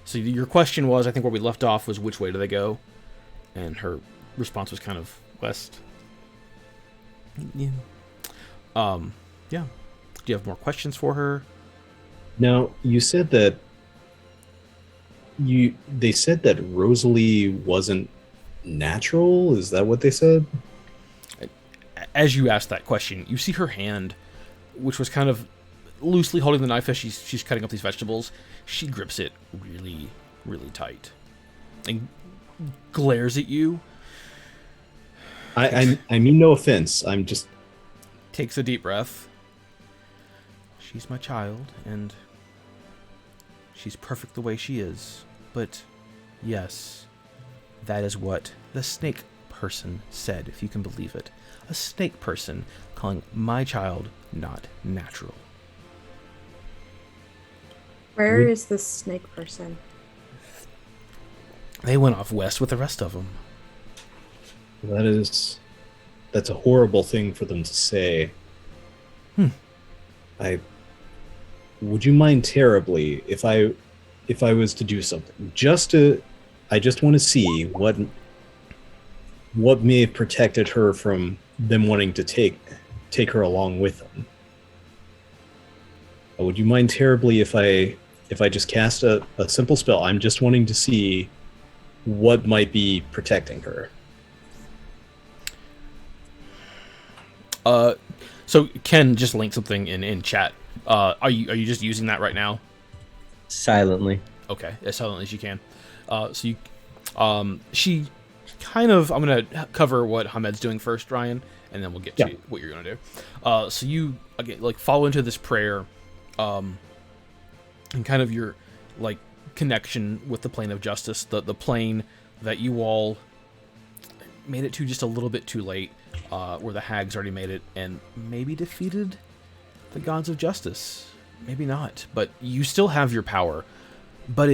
So your question was, I think where we left off was which way do they go? And her response was kind of west. Yeah. Yeah. Do you have more questions for her? Now, you said that they said that Rosalie wasn't natural. Is that what they said? As you asked that question, you see her hand, which was kind of loosely holding the knife as she's cutting up these vegetables. She grips it really, really tight and glares at you. I mean no offense. I'm just Takes a deep breath. She's my child, and she's perfect the way she is. But yes, that is what the snake person said, if you can believe it. A snake person calling my child not natural. Where is this snake person? They went off west with the rest of them. that's a horrible thing for them to say. Would you mind terribly if I was to do something I just want to see what may have protected her from them wanting to take her along with them. Would you mind terribly if I just cast a simple spell? I'm just wanting to see what might be protecting her. So Ken just linked something in chat. Are you just using that right now? Silently. Okay, as silently as you can. She kind of. I'm gonna cover what Hamed's doing first, Ryan, and then we'll get to what you're gonna do. So you again fall into this prayer, and kind of your connection with the plane of justice, the plane that you all made it to just a little bit too late, where the hags already made it and maybe defeated the gods of justice. Maybe not, but you still have your power. But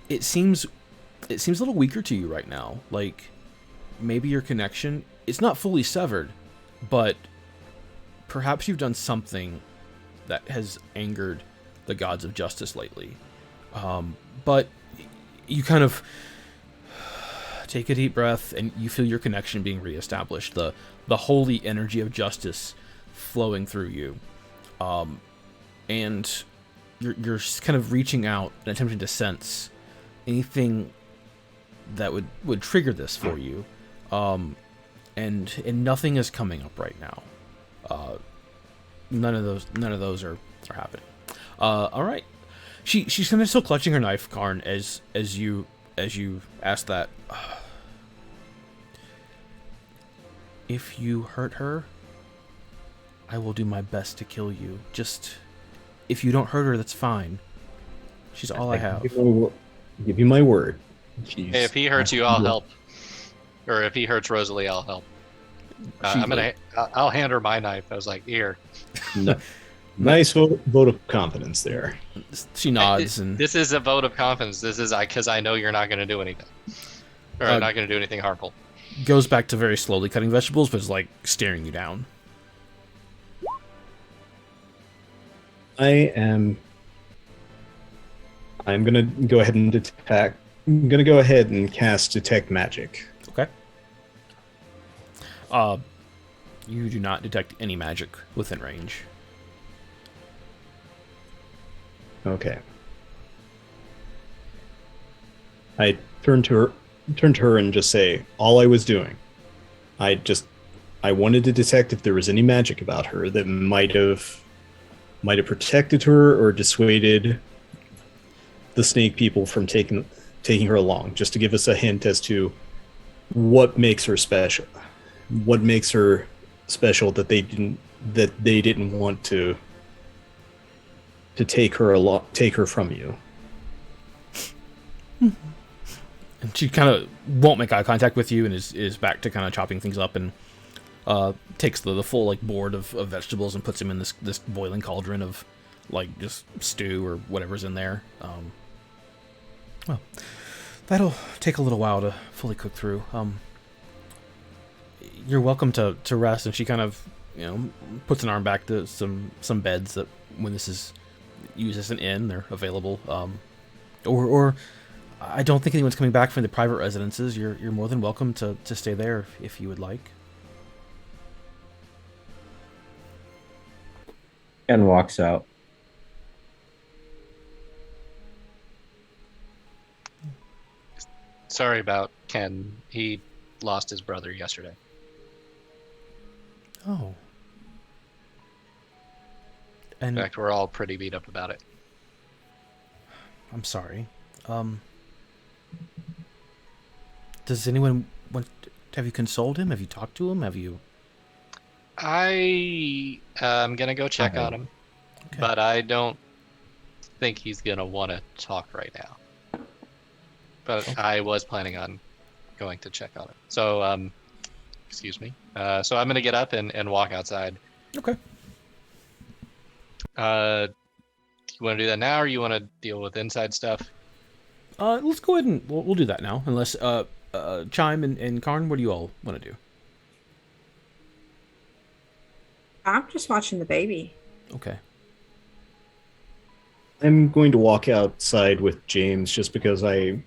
it seems a little weaker to you right now. Maybe your connection, it's not fully severed, but perhaps you've done something that has angered the gods of justice lately. But you kind of take a deep breath and you feel your connection being reestablished, the holy energy of justice flowing through you. And you're kind of reaching out and attempting to sense anything that would trigger this for you. And nothing is coming up right now. None of those are happening. All right. She's kind of still clutching her knife, Karn, as you ask that. If you hurt her, I will do my best to kill you. Just if you don't hurt her, that's fine. She's all I have. Give you my word. Jeez. Hey, if he hurts you, I'll help. Or if he hurts Rosalie, I'll help. I'll hand her my knife. I was like, here. No. Nice vote of confidence there. She nods, and this is a vote of confidence. This is because I know you're not going to do anything, or not going to do anything harmful. goes back to very slowly cutting vegetables, but is like staring you down. I'm gonna go ahead and detect. I'm gonna go ahead and cast Detect Magic. Okay. You do not detect any magic within range. Okay. I turn to her and just say, all I was doing, I wanted to detect if there was any magic about her that might have protected her or dissuaded the snake people from taking her along, just to give us a hint as to what makes her special. What makes her special that they didn't want to take her from you. And she kind of won't make eye contact with you and is back to kind of chopping things up and takes the full like board of vegetables and puts them in this boiling cauldron of like just stew or whatever's in there. Well, that'll take a little while to fully cook through. You're welcome to rest. And she kind of, puts an arm back to some beds that when this is used as an inn, they're available. Or I don't think anyone's coming back from the private residences. You're more than welcome to stay there if you would like. And walks out. Sorry about Ken. He lost his brother yesterday. Oh. In And fact, we're all pretty beat up about it. I'm sorry. Does anyone want? Have you consoled him? Have you talked to him? Have you? I am gonna go check on him, Okay. but I don't think he's gonna want to talk right now. But Okay. I was planning on going to check on him. So, excuse me. So I'm gonna get up and walk outside. Okay. You want to do that now, or you want to deal with inside stuff? Let's go ahead and we'll do that now. Unless Chime and Karn, what do you all want to do? I'm just watching the baby. Okay. I'm going to walk outside with James just because I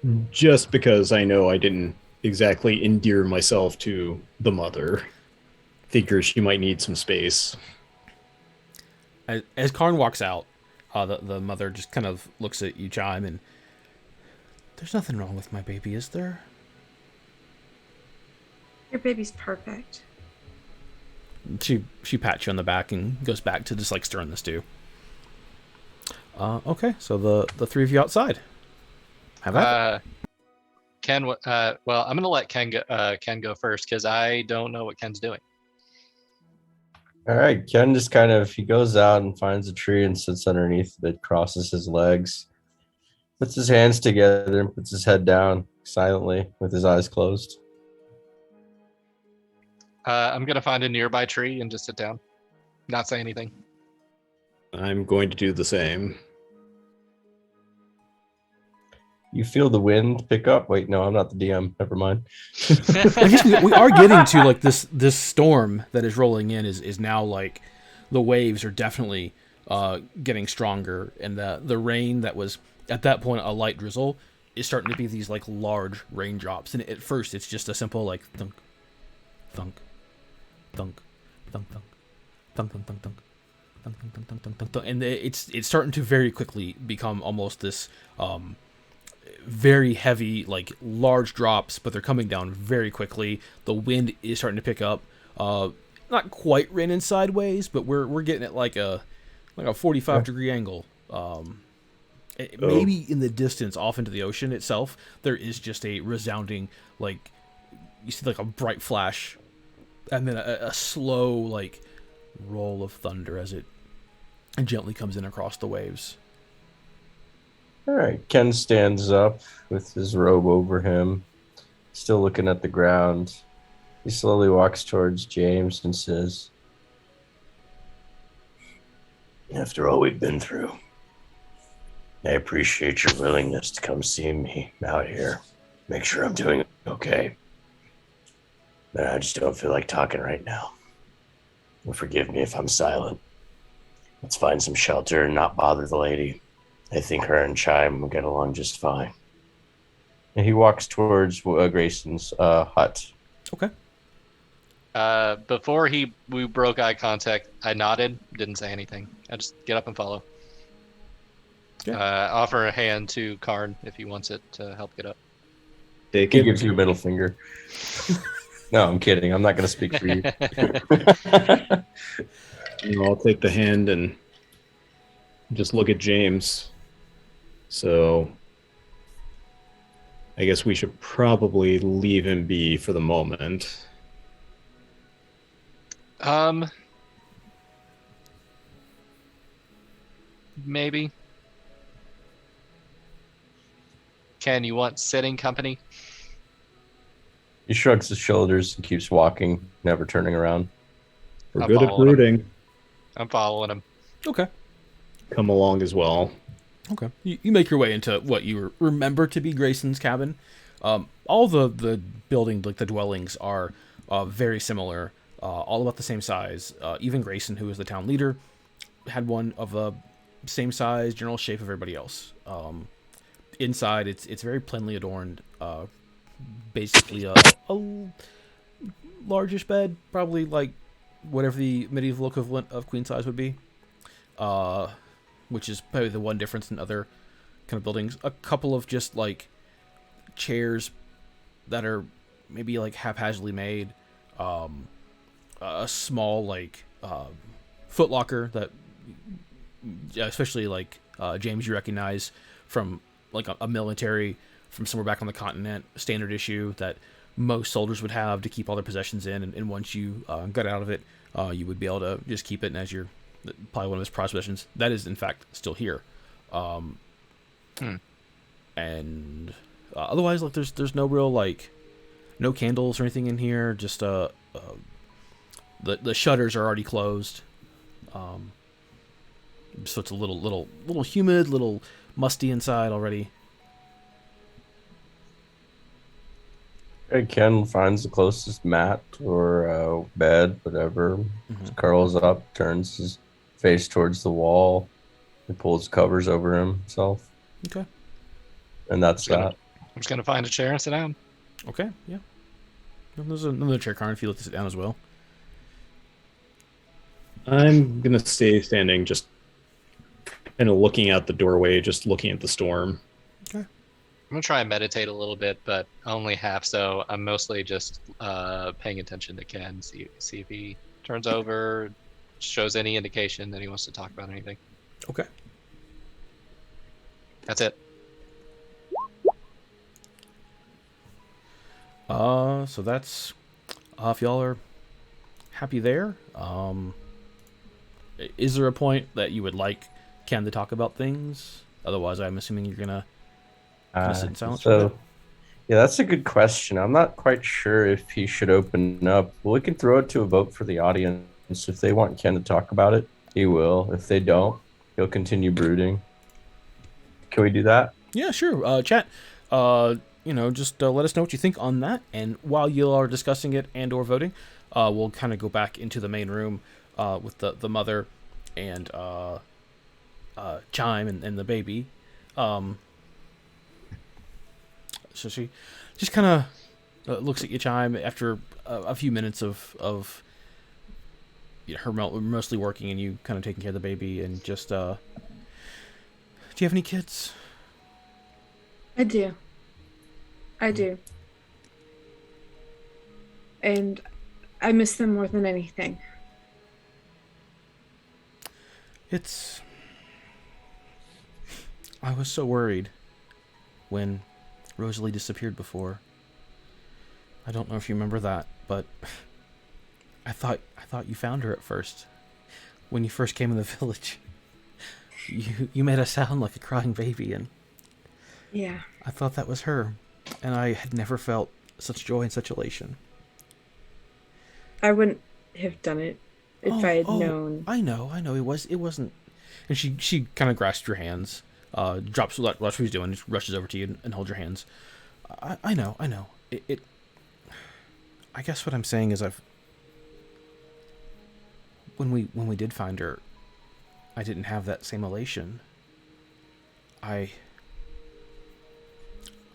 know I didn't exactly endear myself to the mother. Figure she might need some space. As Karn walks out, the mother just kind of looks at you, Chime, and there's nothing wrong with my baby, is there? Your baby's perfect. She pats you on the back and goes back to just like stirring the stew. Okay, so the three of you outside. Have at it. Ken, well, I'm gonna let Ken go first because I don't know what Ken's doing. All right, Ken just he goes out and finds a tree and sits underneath it, crosses his legs, puts his hands together and puts his head down silently with his eyes closed. I'm gonna find a nearby tree and just sit down, not say anything. I'm going to do the same. You feel the wind pick up. Wait, no, I'm not the DM. Never mind. I guess we are getting to like this storm that is rolling in is now like the waves are definitely getting stronger, and the rain that was at that point a light drizzle is starting to be these like large raindrops. And at first it's just a simple like thunk, thunk, thunk, thunk, thunk, thunk, thunk, thunk, thunk, thunk, thunk, thunk, thunk, thunk, thunk, thunk, and it's starting to very quickly become almost this very heavy, like large drops, but they're coming down very quickly. The wind is starting to pick up. Not quite raining sideways, but we're getting at like a 45-degree angle. Maybe in the distance, off into the ocean itself, there is just a resounding, like you see like a bright flash, and then a slow like roll of thunder as it gently comes in across the waves. All right, Ken stands up with his robe over him, still looking at the ground. He slowly walks towards James and says, "After all we've been through, I appreciate your willingness to come see me out here. Make sure I'm doing okay. But I just don't feel like talking right now. Well, forgive me if I'm silent. Let's find some shelter and not bother the lady. I think her and Chime will get along just fine. And he walks towards Grayson's hut. Okay. Before we broke eye contact, I nodded, didn't say anything. I just get up and follow. Yeah. Offer a hand to Karn if he wants it to help get up. Take He it. gives you a middle finger. No, I'm kidding. I'm not going to speak for you. I'll take the hand and just look at James. So I guess we should probably leave him be for the moment. Maybe. Ken, you want sitting company? He shrugs his shoulders and keeps walking, never turning around. We're I'm good at following him. brooding. I'm following him. Okay. Come along as well. Okay. You make your way into what you remember to be Grayson's cabin. All the building, like the dwellings, are very similar, all about the same size. Even Grayson, who is the town leader, had one of the same size, general shape of everybody else. Inside, it's very plainly adorned. Basically, a largish bed, probably like whatever the medieval equivalent of queen size would be. Which is probably the one difference in other kind of buildings. A couple of just like chairs that are maybe like haphazardly made. A small like foot locker that, especially like James, you recognize from like a military from somewhere back on the continent, standard issue that most soldiers would have to keep all their possessions in, and once you got out of it, you would be able to just keep it, and as your probably one of his prized possessions. That is, in fact, still here. And otherwise, like, there's no real, like, no candles or anything in here. Just the shutters are already closed. So it's a little humid, little musty inside already. Ken finds the closest mat or bed, whatever. Curls up, turns his face towards the wall. He pulls covers over himself. Okay. And that's that. I'm just gonna find a chair and sit down. Okay, yeah. There's another chair, Karn, if you'd like to sit down as well. I'm going to stay standing, just kind of looking out the doorway, just looking at the storm. Okay. I'm gonna try and meditate a little bit, but only half. So I'm mostly just paying attention to Ken, see if he turns over, shows any indication that he wants to talk about anything. Okay. That's it. So that's if y'all are happy there. Is there a point that you would like Ken to talk about things? Otherwise, I'm assuming you're gonna sit in silence. for a bit? Yeah, that's a good question. I'm not quite sure if he should open up. Well, we can throw it to a vote for the audience. If they want Ken to talk about it, he will. If they don't, he'll continue brooding. Can we do that? Yeah, sure. Chat. Just let us know what you think on that. And while you are discussing it and or voting, we'll kind of go back into the main room with the mother and Chime and the baby. So she just kind of looks at you, Chime, after a few minutes of her mostly working and you kind of taking care of the baby, and just, do you have any kids? I do. And I miss them more than anything. I was so worried when Rosalie disappeared before. I don't know if you remember that, but I thought you found her at first. When you first came in the village. You made us sound like a crying baby, and Yeah. I thought that was her. And I had never felt such joy and such elation. I wouldn't have done it if I had known. I know. It wasn't. And she kind of grasps your hands, drops what she's doing, just rushes over to you and holds your hands. I know. It. I guess what I'm saying is when we did find her, I didn't have that same elation. I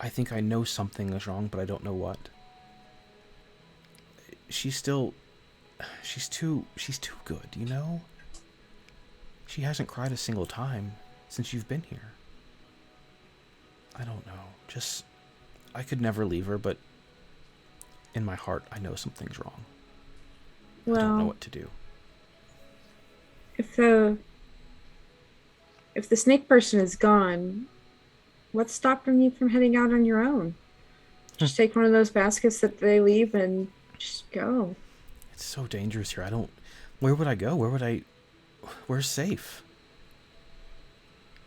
think I know something is wrong, but I don't know what. She's too good, you know? She hasn't cried a single time since you've been here. I don't know. I could never leave her, but in my heart, I know something's wrong. I don't know what to do. If the snake person is gone, what's stopping you from heading out on your own? Just take one of those baskets that they leave and just go. It's so dangerous here. Where would I go? Where's safe?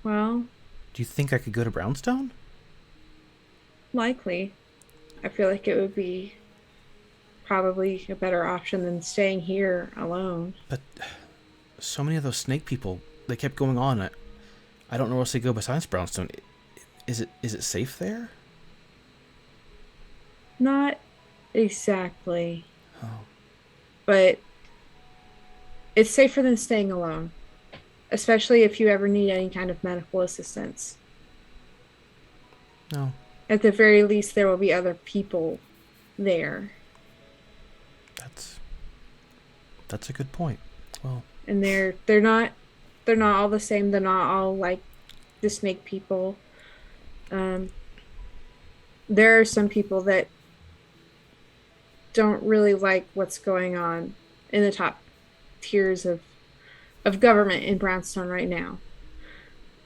Well, do you think I could go to Brownstone? Likely. I feel like it would be probably a better option than staying here alone. But so many of those snake people, they kept going on. I don't know where else they go besides Brownstone. Is it safe there? Not exactly. Oh. But it's safer than staying alone, especially if you ever need any kind of medical assistance. No. At the very least, there will be other people there. That's a good point. Well, and they're not all the same. They're not all like the snake people. There are some people that don't really like what's going on in the top tiers of government in Brownstone right now,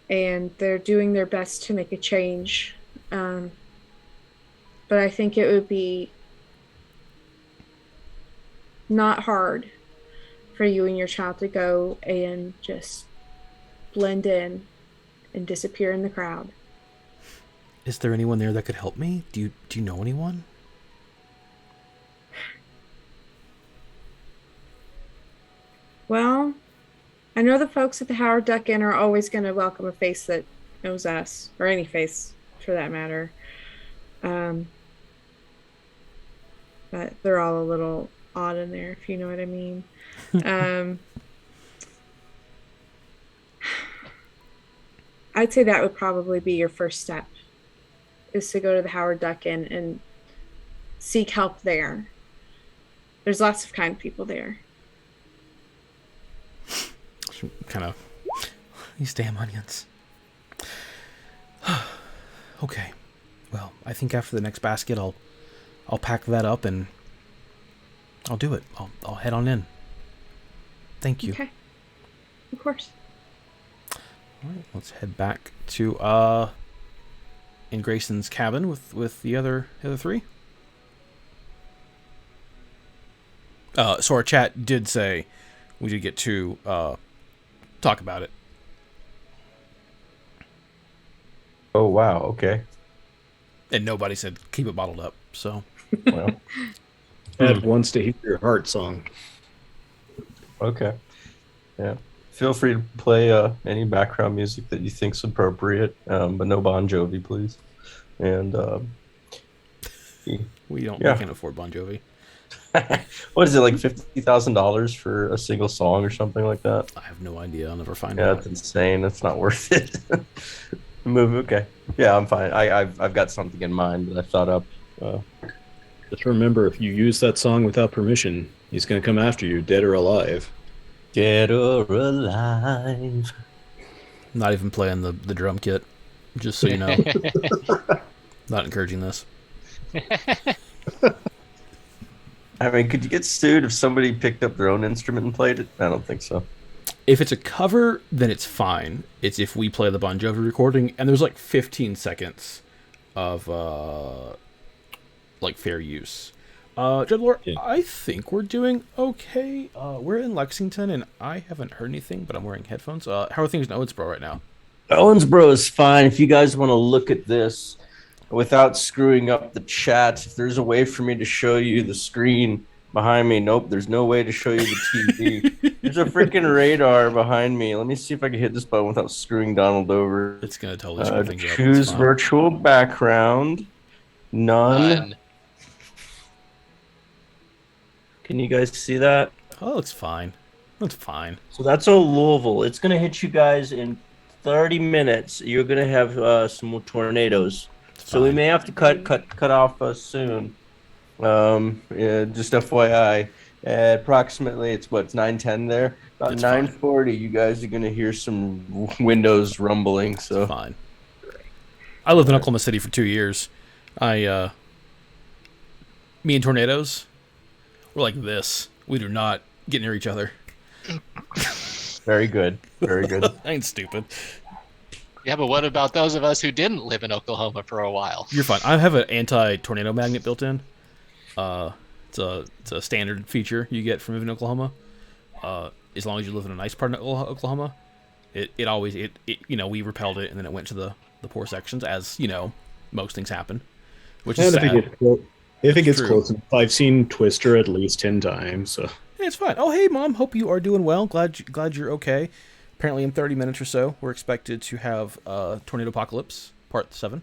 and they're doing their best to make a change. But I think it would be not hard for you and your child to go and just blend in and disappear in the crowd. Is there anyone there that could help me? Do you know anyone? Well, I know the folks at the Howard Duck Inn are always going to welcome a face that knows us, or any face for that matter. But they're all a little odd in there, if you know what I mean. I'd say that would probably be your first step, is to go to the Howard Duck Inn and seek help there. There's lots of kind people there. Kind of these damn onions. Okay. Well, I think after the next basket, I'll pack that up and I'll do it. I'll head on in. Thank you. Okay. Of course. All right, let's head back to in Grayson's cabin with the other three. So our chat did say we did get to talk about it. Oh wow, okay. And nobody said keep it bottled up. So Well, Ed wants to hear your heart song. okay. Yeah. Feel free to play any background music that you think's appropriate, but no Bon Jovi, please. And we Yeah. can't afford Bon Jovi. what is it, like $50,000 for a single song or something like that? I have no idea. I'll never find Yeah, out. that's insane. That's not worth it. Move. Okay. Yeah, I'm fine. I've got something in mind that I thought up. Just remember, if you use that song without permission, he's going to come after you, dead or alive. Dead or alive. Not even playing the drum kit, just so you know. Not encouraging this. I mean, could you get sued if somebody picked up their own instrument and played it? I don't think so. If it's a cover, then it's fine. It's if we play the Bon Jovi recording, and there's like 15 seconds of like fair use. Dreadlord, Yeah. I think we're doing okay. We're in Lexington, and I haven't heard anything, but I'm wearing headphones. How are things in Owensboro right now? Owensboro is fine. If you guys want to look at this without screwing up the chat, if there's a way for me to show you the screen behind me, nope, there's no way to show you the TV. There's a freaking radar behind me. Let me see if I can hit this button without screwing Donald over. It's gonna totally screw things up. Choose It's fine. virtual background. None. Can you guys see that? Oh, it's fine. That's fine. So that's all Louisville. It's gonna hit you guys in 30 minutes. You're gonna have some more tornadoes. It's So we fine. may have to cut off soon. Yeah, just FYI. Approximately, it's what, it's 9:10 there. About It's fine. 9:40, you guys are gonna hear some windows rumbling. It's So fine. I lived in Oklahoma City for 2 years. Me and tornadoes, we're like this. We do not get near each other. very good, very good. I ain't stupid. Yeah, but what about those of us who didn't live in Oklahoma for a while? You're fine. I have an anti-tornado magnet built in. It's a standard feature you get from living in Oklahoma. As long as you live in a nice part of Oklahoma, it always we repelled it and then it went to the poor sections, as most things happen, which is And sad. if it gets True. close enough, I've seen Twister at least 10 times. So Hey, it's fine. Oh, hey, Mom. Hope you are doing well. Glad you're okay. Apparently, in 30 minutes or so, we're expected to have Tornado Apocalypse Part 7.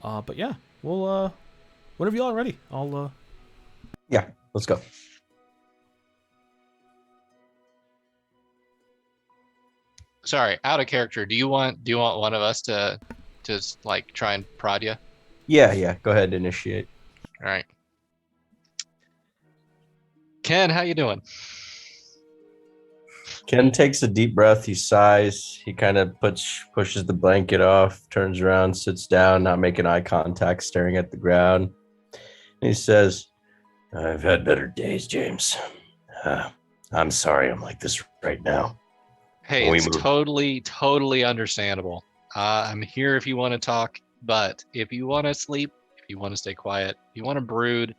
But yeah, we'll whenever y'all are ready, I'll Yeah, let's go. Sorry, out of character. Do you want one of us to just like try and prod you? Yeah. Go ahead, initiate. All right. Ken, how you doing? Ken takes a deep breath. He sighs. He kind of pushes the blanket off, turns around, sits down, not making eye contact, staring at the ground. And he says, "I've had better days, James. I'm sorry I'm like this right now." Hey, We it's move. totally understandable. I'm here if you want to talk, but if you want to sleep, if you want to stay quiet, if you want to brood,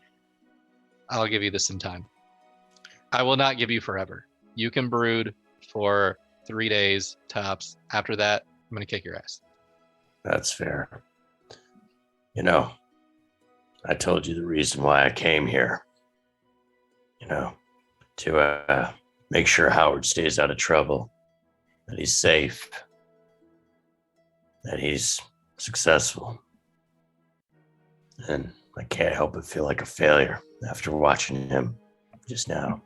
I'll give you some time. I will not give you forever. You can brood for 3 days tops. After that, I'm going to kick your ass. That's fair. I told you the reason why I came here. To make sure Howard stays out of trouble, that he's safe, that he's successful. And I can't help but feel like a failure after watching him just now.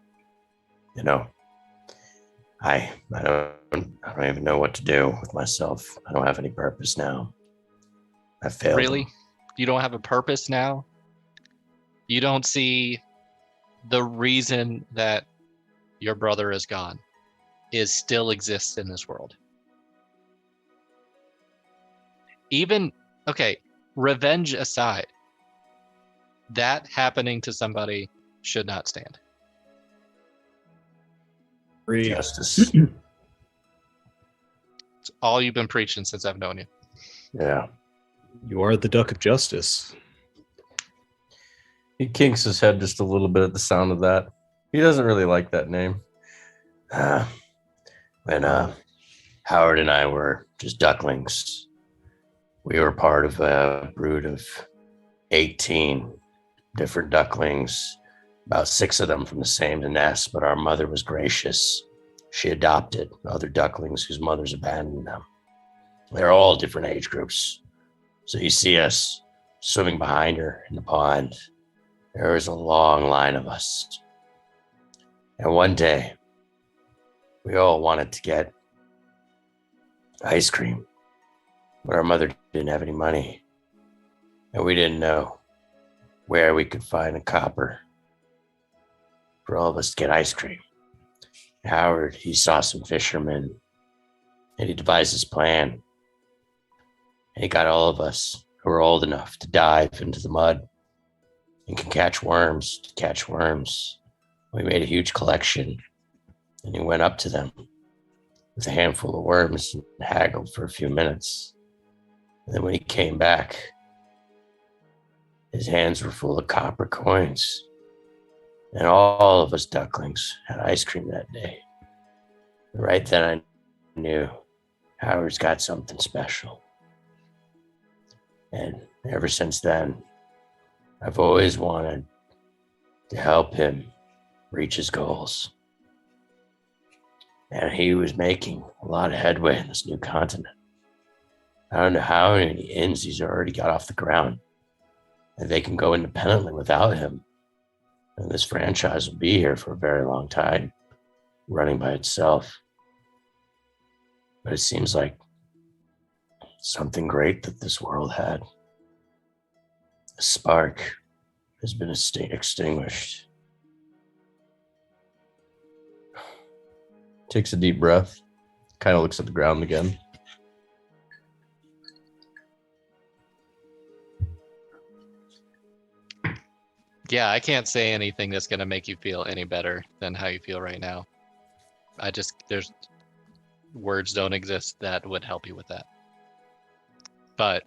I don't even know what to do with myself. I don't have any purpose now. I failed. Really? him. You don't have a purpose now? You don't see the reason that your brother is gone still exists in this world? Even, okay, revenge aside, that happening to somebody should not stand. Justice. It's all you've been preaching since I've known you. Yeah. you are the Duck of Justice. He kinks his head just a little bit at the sound of that. He doesn't really like that name. When Howard and I were just ducklings, we were part of a brood of 18 different ducklings, about 6 of them from the same nest, but our mother was gracious. She adopted other ducklings whose mothers abandoned them. They're all different age groups. So you see us swimming behind her in the pond. There was a long line of us. And one day, we all wanted to get ice cream, but our mother didn't have any money. And we didn't know where we could find a copper for all of us to get ice cream. Howard, he saw some fishermen, and he devised his plan. And he got all of us who were old enough to dive into the mud and can catch worms to catch worms. We made a huge collection, and he went up to them with a handful of worms and haggled for a few minutes. And then when he came back, his hands were full of copper coins. And all of us ducklings had ice cream that day. And right then I knew Howard's got something special. And ever since then, I've always wanted to help him reach his goals. And he was making a lot of headway in this new continent. I don't know how many inns he's already got off the ground. And they can go independently without him. And this franchise will be here for a very long time, running by itself. But it seems like something great that this world had. A spark has been extinguished. Takes a deep breath, kind of looks at the ground again. Yeah, I can't say anything that's going to make you feel any better than how you feel right now. There's words don't exist that would help you with that. But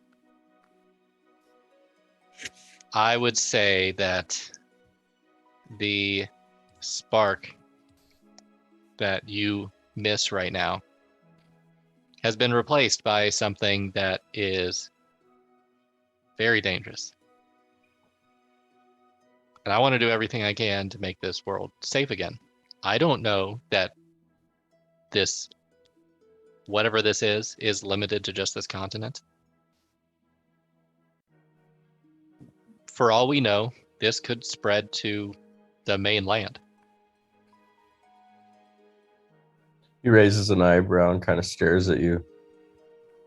I would say that the spark that you miss right now has been replaced by something that is very dangerous. And I want to do everything I can to make this world safe again. I don't know that this, whatever this is limited to just this continent. For all we know, this could spread to the mainland. He raises an eyebrow and kind of stares at you.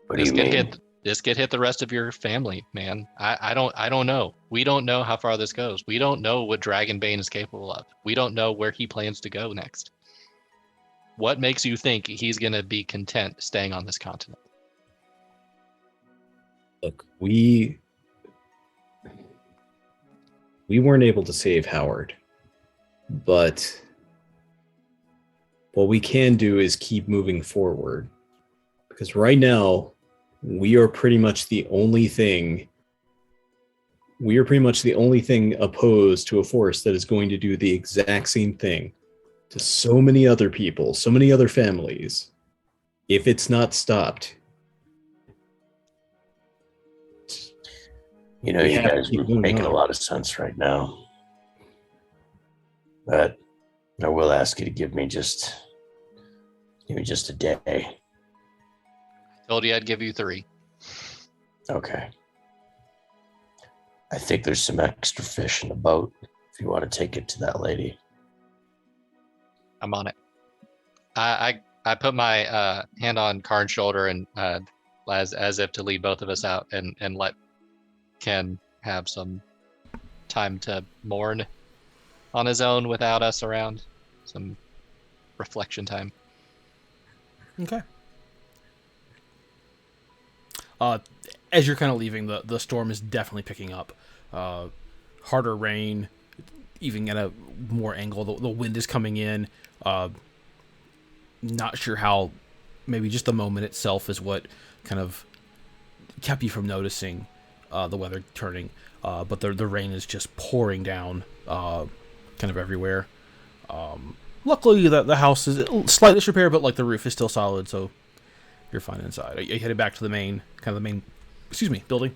What do you mean? This could hit the rest of your family, man. I don't know. We don't know how far this goes. We don't know what Dragonbane is capable of. We don't know where he plans to go next. What makes you think he's gonna be content staying on this continent? Look, we weren't able to save Howard, but what we can do is keep moving forward. Because right now, we are pretty much the only thing opposed to a force that is going to do the exact same thing to so many other people, so many other families. If it's not stopped, you guys are making a lot of sense right now. But I will ask you to give me just a day. Told you I'd give you 3. Okay. I think there's some extra fish in the boat if you want to take it to that lady. I'm on it. I put my hand on Karn's shoulder and as if to lead both of us out and let Ken have some time to mourn on his own without us around. Some reflection time. Okay. As you're kind of leaving, the storm is definitely picking up. Harder rain, even at a more angle. The wind is coming in. Not sure how. Maybe just the moment itself is what kind of kept you from noticing the weather turning. But the rain is just pouring down, kind of everywhere. Luckily, the house is slightly disrepair, but like the roof is still solid, so you're fine inside. Are you headed back to the main building?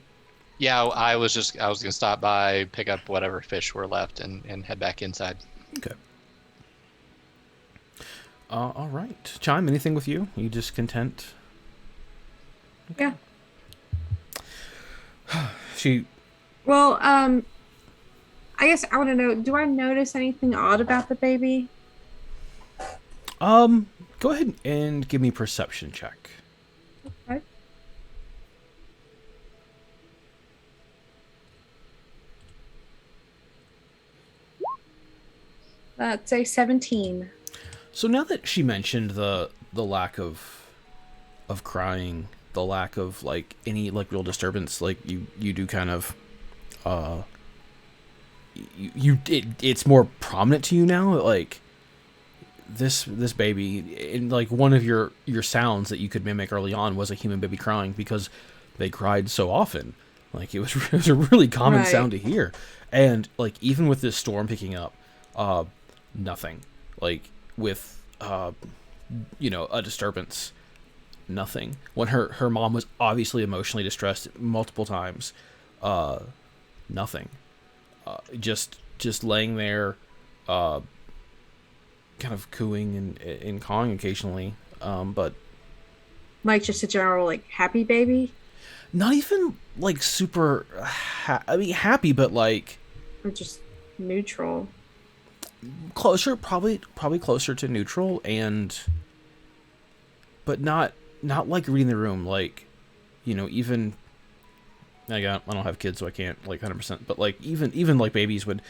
Yeah, I was gonna stop by, pick up whatever fish were left, and head back inside. Okay. All right, Chime. Anything with you? Are you just content? Yeah. Well, I guess I want to know, do I notice anything odd about the baby? Go ahead and give me a perception check. Okay. That's a 17. So now that she mentioned the lack of crying, the lack of like any like real disturbance, like you do kind of it's more prominent to you now, like this baby, and like one of your sounds that you could mimic early on was a human baby crying because they cried so often. Like it was a really common sound to hear. And like even with this storm picking up, nothing. Like with a disturbance, nothing. When her mom was obviously emotionally distressed multiple times, nothing. Just laying there, kind of cooing and cawing occasionally, but Like just a general like happy baby? Not even like super. I mean, happy, but like Or just neutral? closer, probably closer to neutral, and but not like reading the room. Like, even I don't have kids, so I can't like 100%. But like even like babies would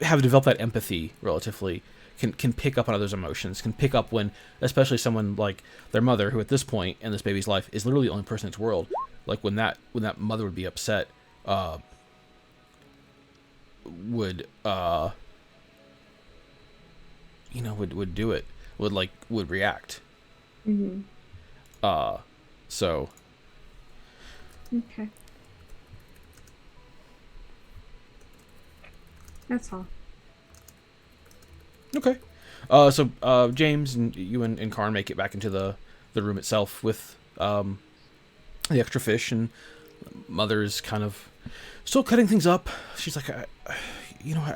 have developed that empathy relatively. Can pick up on others' emotions. Can pick up when, especially someone like their mother, who at this point in this baby's life is literally the only person in its world. Like when that mother would be upset, would would do it. Would react. Mm-hmm. So Okay. That's all. okay. So James and you and Karn make it back into the room itself with the extra fish, and Mother's kind of still cutting things up. She's like, I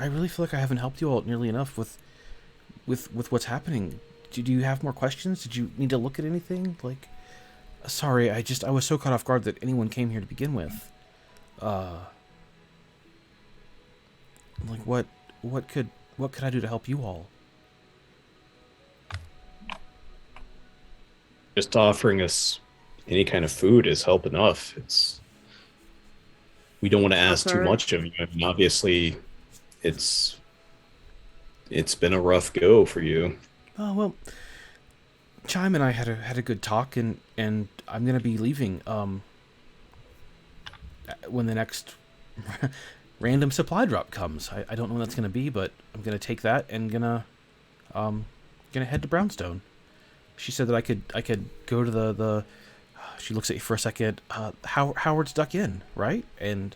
really feel like I haven't helped you all nearly enough with what's happening. Do you have more questions? Did you need to look at anything? Like, sorry, I was so caught off guard that anyone came here to begin with. Like what could I do to help you all? Just offering us any kind of food is help enough. We don't want to ask too much of you. I mean, obviously, it's been a rough go for you. Oh well, Chime and I had a good talk, and I'm gonna be leaving when the next random supply drop comes. I don't know when that's gonna be, but I'm gonna take that and gonna head to Brownstone. She said that I could go to the she looks at you for a second. Howard's Duck Inn, right? And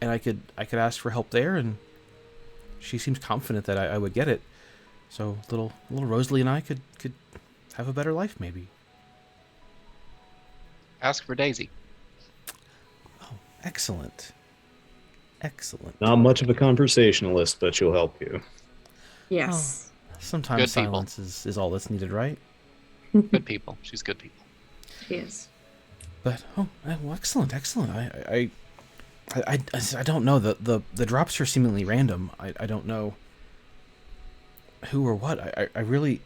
I could ask for help there, and she seems confident that I would get it. So little Rosalie and I could have a better life, maybe. Ask for Daisy. Oh, excellent. Not much of a conversationalist, but she'll help you. Yes. Sometimes Good people. silence is all that's needed, right? Good people. She's good people. She is. But well, excellent. I don't know. The drops are seemingly random. I don't know who or what. I really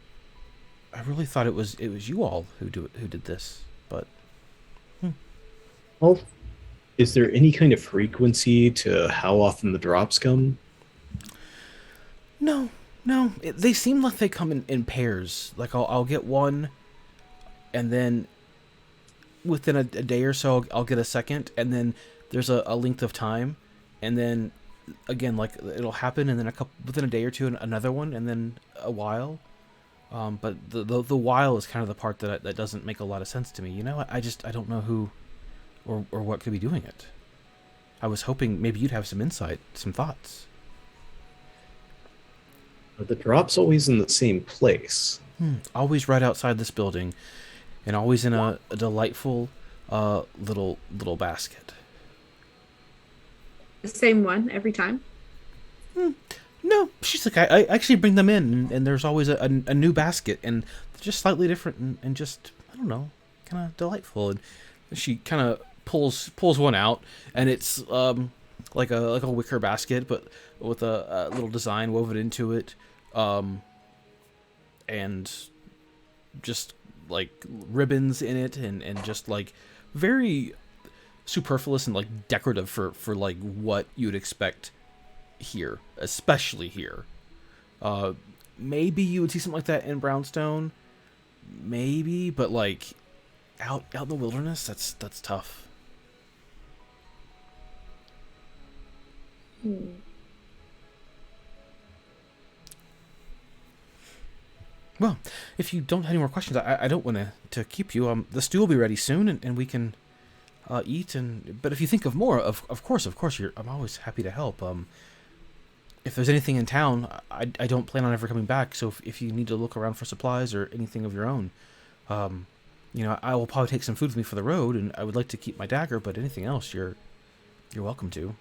thought it was you all who did this. But Well, is there any kind of frequency to how often the drops come? no. They seem like they come in pairs. Like I'll get one, and then within a day or so I'll get a second, and then there's a length of time, and then again, like it'll happen, and then within a day or two another one, and then a while. But the while is kind of the part that doesn't make a lot of sense to me. I don't know who or what could be doing it. I was hoping maybe you'd have some insight, some thoughts. Are the drops always in the same place? Always right outside this building, and always in a delightful little basket. The same one every time? No, she's like, I actually bring them in, and there's always a new basket, and they're just slightly different, and just, I don't know, kind of delightful. And she kind of pulls one out, and it's like a wicker basket, but with a little design woven into it, and just like ribbons in it, and just like very superfluous and like decorative for like what you'd expect here, especially here. Maybe you would see something like that in Brownstone, maybe, but like out in the wilderness, that's tough. Well, if you don't have any more questions, I don't want to keep you. The stew will be ready soon, and we can eat. But if you think of more, of course, I'm always happy to help. If there's anything in town, I don't plan on ever coming back. So if you need to look around for supplies or anything of your own, I will probably take some food with me for the road, and I would like to keep my dagger. But anything else, you're welcome to.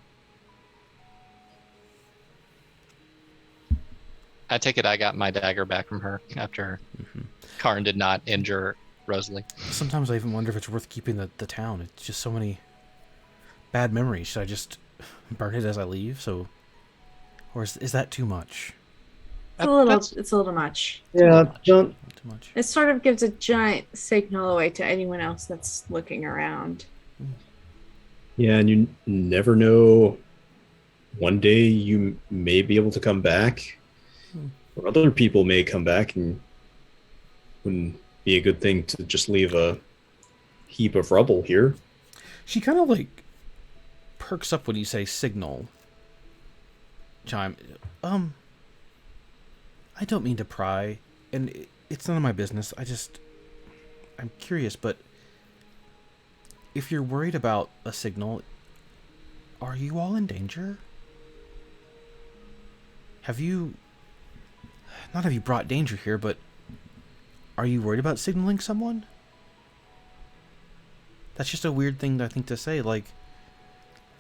I take it I got my dagger back from her after Karn did not injure Rosalie. Sometimes I even wonder if it's worth keeping the town. It's just so many bad memories. Should I just burn it as I leave? Or is that too much? It's a little much. Yeah, don't. Too much. It sort of gives a giant signal away to anyone else that's looking around. Yeah, and you never know. One day you may be able to come back, or other people may come back, and wouldn't be a good thing to just leave a heap of rubble here. She kind of like perks up when you say signal. Chime. I don't mean to pry, and it's none of my business. I'm curious, but if you're worried about a signal, are you all in danger? Have you brought danger here, but are you worried about signaling someone? That's just a weird thing, I think, to say. Like,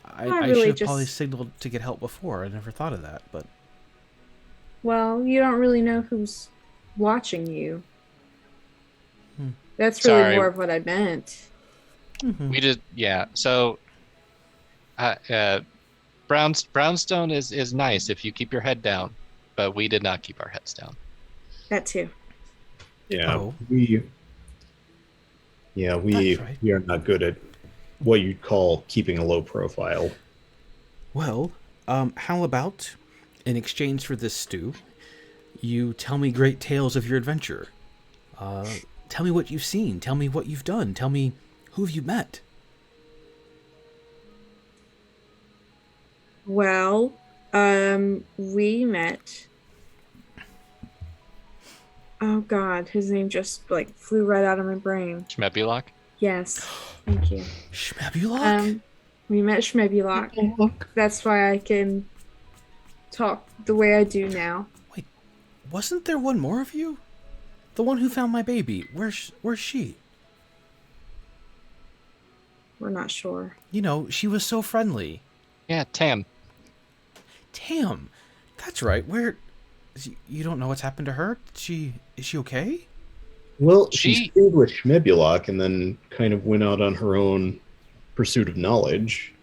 I really should have probably signaled to get help before. I never thought of that, but... Well, you don't really know who's watching you. That's really Sorry. more of what I meant. We did, yeah. So, Brownstone is nice if you keep your head down, but we did not keep our heads down. That too. Yeah, Oh. we That's right. we are not good at what you'd call keeping a low profile. Well, how about, in exchange for this stew, you tell me great tales of your adventure. Tell me what you've seen. Tell me what you've done. Tell me who have you met. Well, we met. Oh God, his name just like flew right out of my brain. Schmebulok? Yes, thank you. Schmebulok? We met Schmebulok. That's why I can talk the way I do now. Wait, wasn't there one more of you? The one who found my baby. Where's she? We're not sure. You know, she was so friendly. Yeah, Tam. Tam. That's right. Where... You don't know what's happened to her? Is she okay? Well, she stayed with Schmebulok and then kind of went out on her own pursuit of knowledge.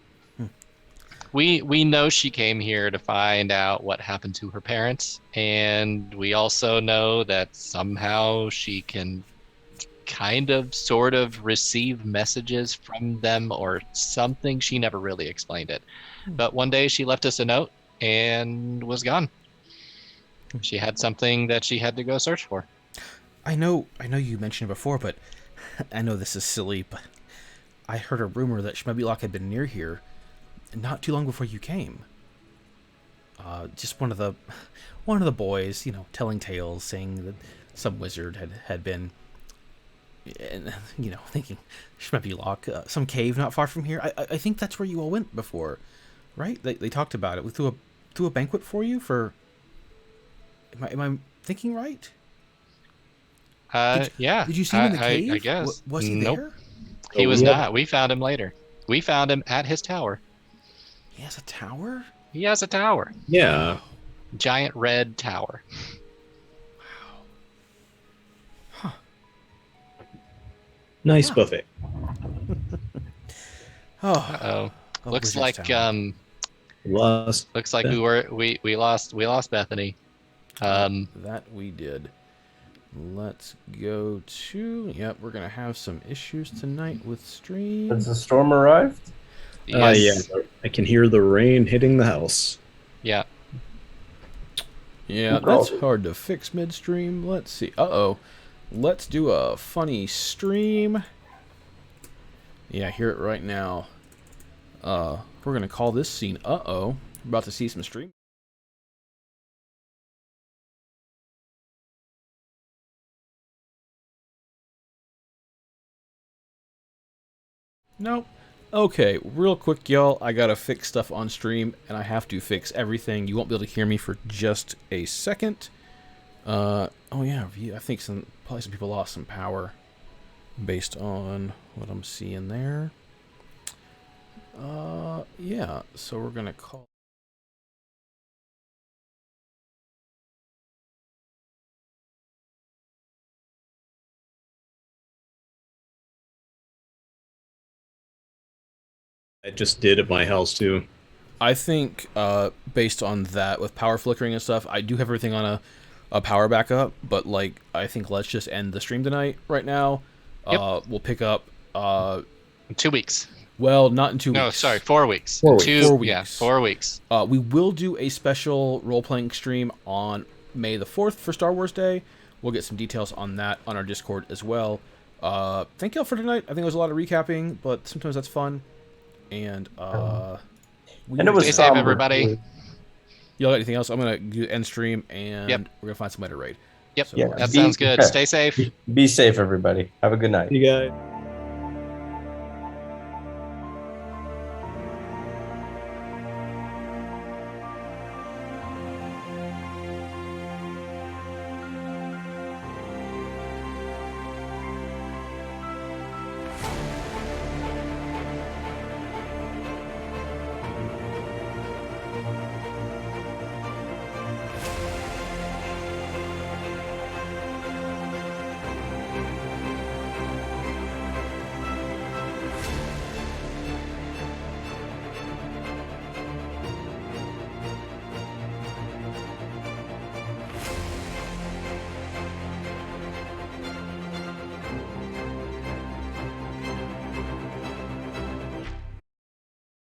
We know she came here to find out what happened to her parents, and we also know that somehow she can kind of sort of receive messages from them or something. She never really explained it. But one day she left us a note and was gone. She had something that she had to go search for. I know you mentioned it before, but I know this is silly, but I heard a rumor that Schmebulok had been near here not too long before you came. Just one of the boys, you know, telling tales, saying that some wizard had been, you know, thinking Schmebulok, some cave not far from here. I think that's where you all went before, right? They talked about it. We threw a banquet for you for. Am I thinking right? Yeah. Did you see him in the cave? I guess. Was he Nope. there? He was not. We found him later. We found him at his tower. He has a tower? He has a tower. Yeah. Giant red tower. Wow. Huh. Nice buffet. Oh. Uh-oh. Looks Wizard's like Tower. Lost. we lost Bethany. That we did. Let's go to... Yep, we're going to have some issues tonight with stream. Has the storm arrived? Yes. Yeah, I can hear the rain hitting the house. Yeah. Yeah, that's hard to fix midstream. Let's see. Uh-oh. Let's do a funny stream. Yeah, hear it right now. We're going to call this scene Uh-oh. We're about to see some stream. Nope. Okay, real quick, y'all. I gotta fix stuff on stream, and I have to fix everything. You won't be able to hear me for just a second. Oh yeah, I think probably some people lost some power based on what I'm seeing there. Yeah. So we're gonna call. I just did at my house too. I think based on that, with power flickering and stuff, I do have everything on a power backup. But like, I think let's just end the stream tonight. Right now, we'll pick up. In 2 weeks. Well, not in 2 weeks. No, sorry, 4 weeks. 4 weeks. 2, 4 weeks. Yeah, 4 weeks. We will do a special role-playing stream on May the 4th for Star Wars Day. We'll get some details on that on our Discord as well. Thank y'all for tonight. I think it was a lot of recapping, but sometimes that's fun. And And it was Stay safe, somber. everybody. Y'all got anything else? I'm gonna end stream and Yep. we're gonna find somebody to raid. Yep, So, Yeah. that sounds good. Stay safe. Be safe, everybody. Have a good night. You guys.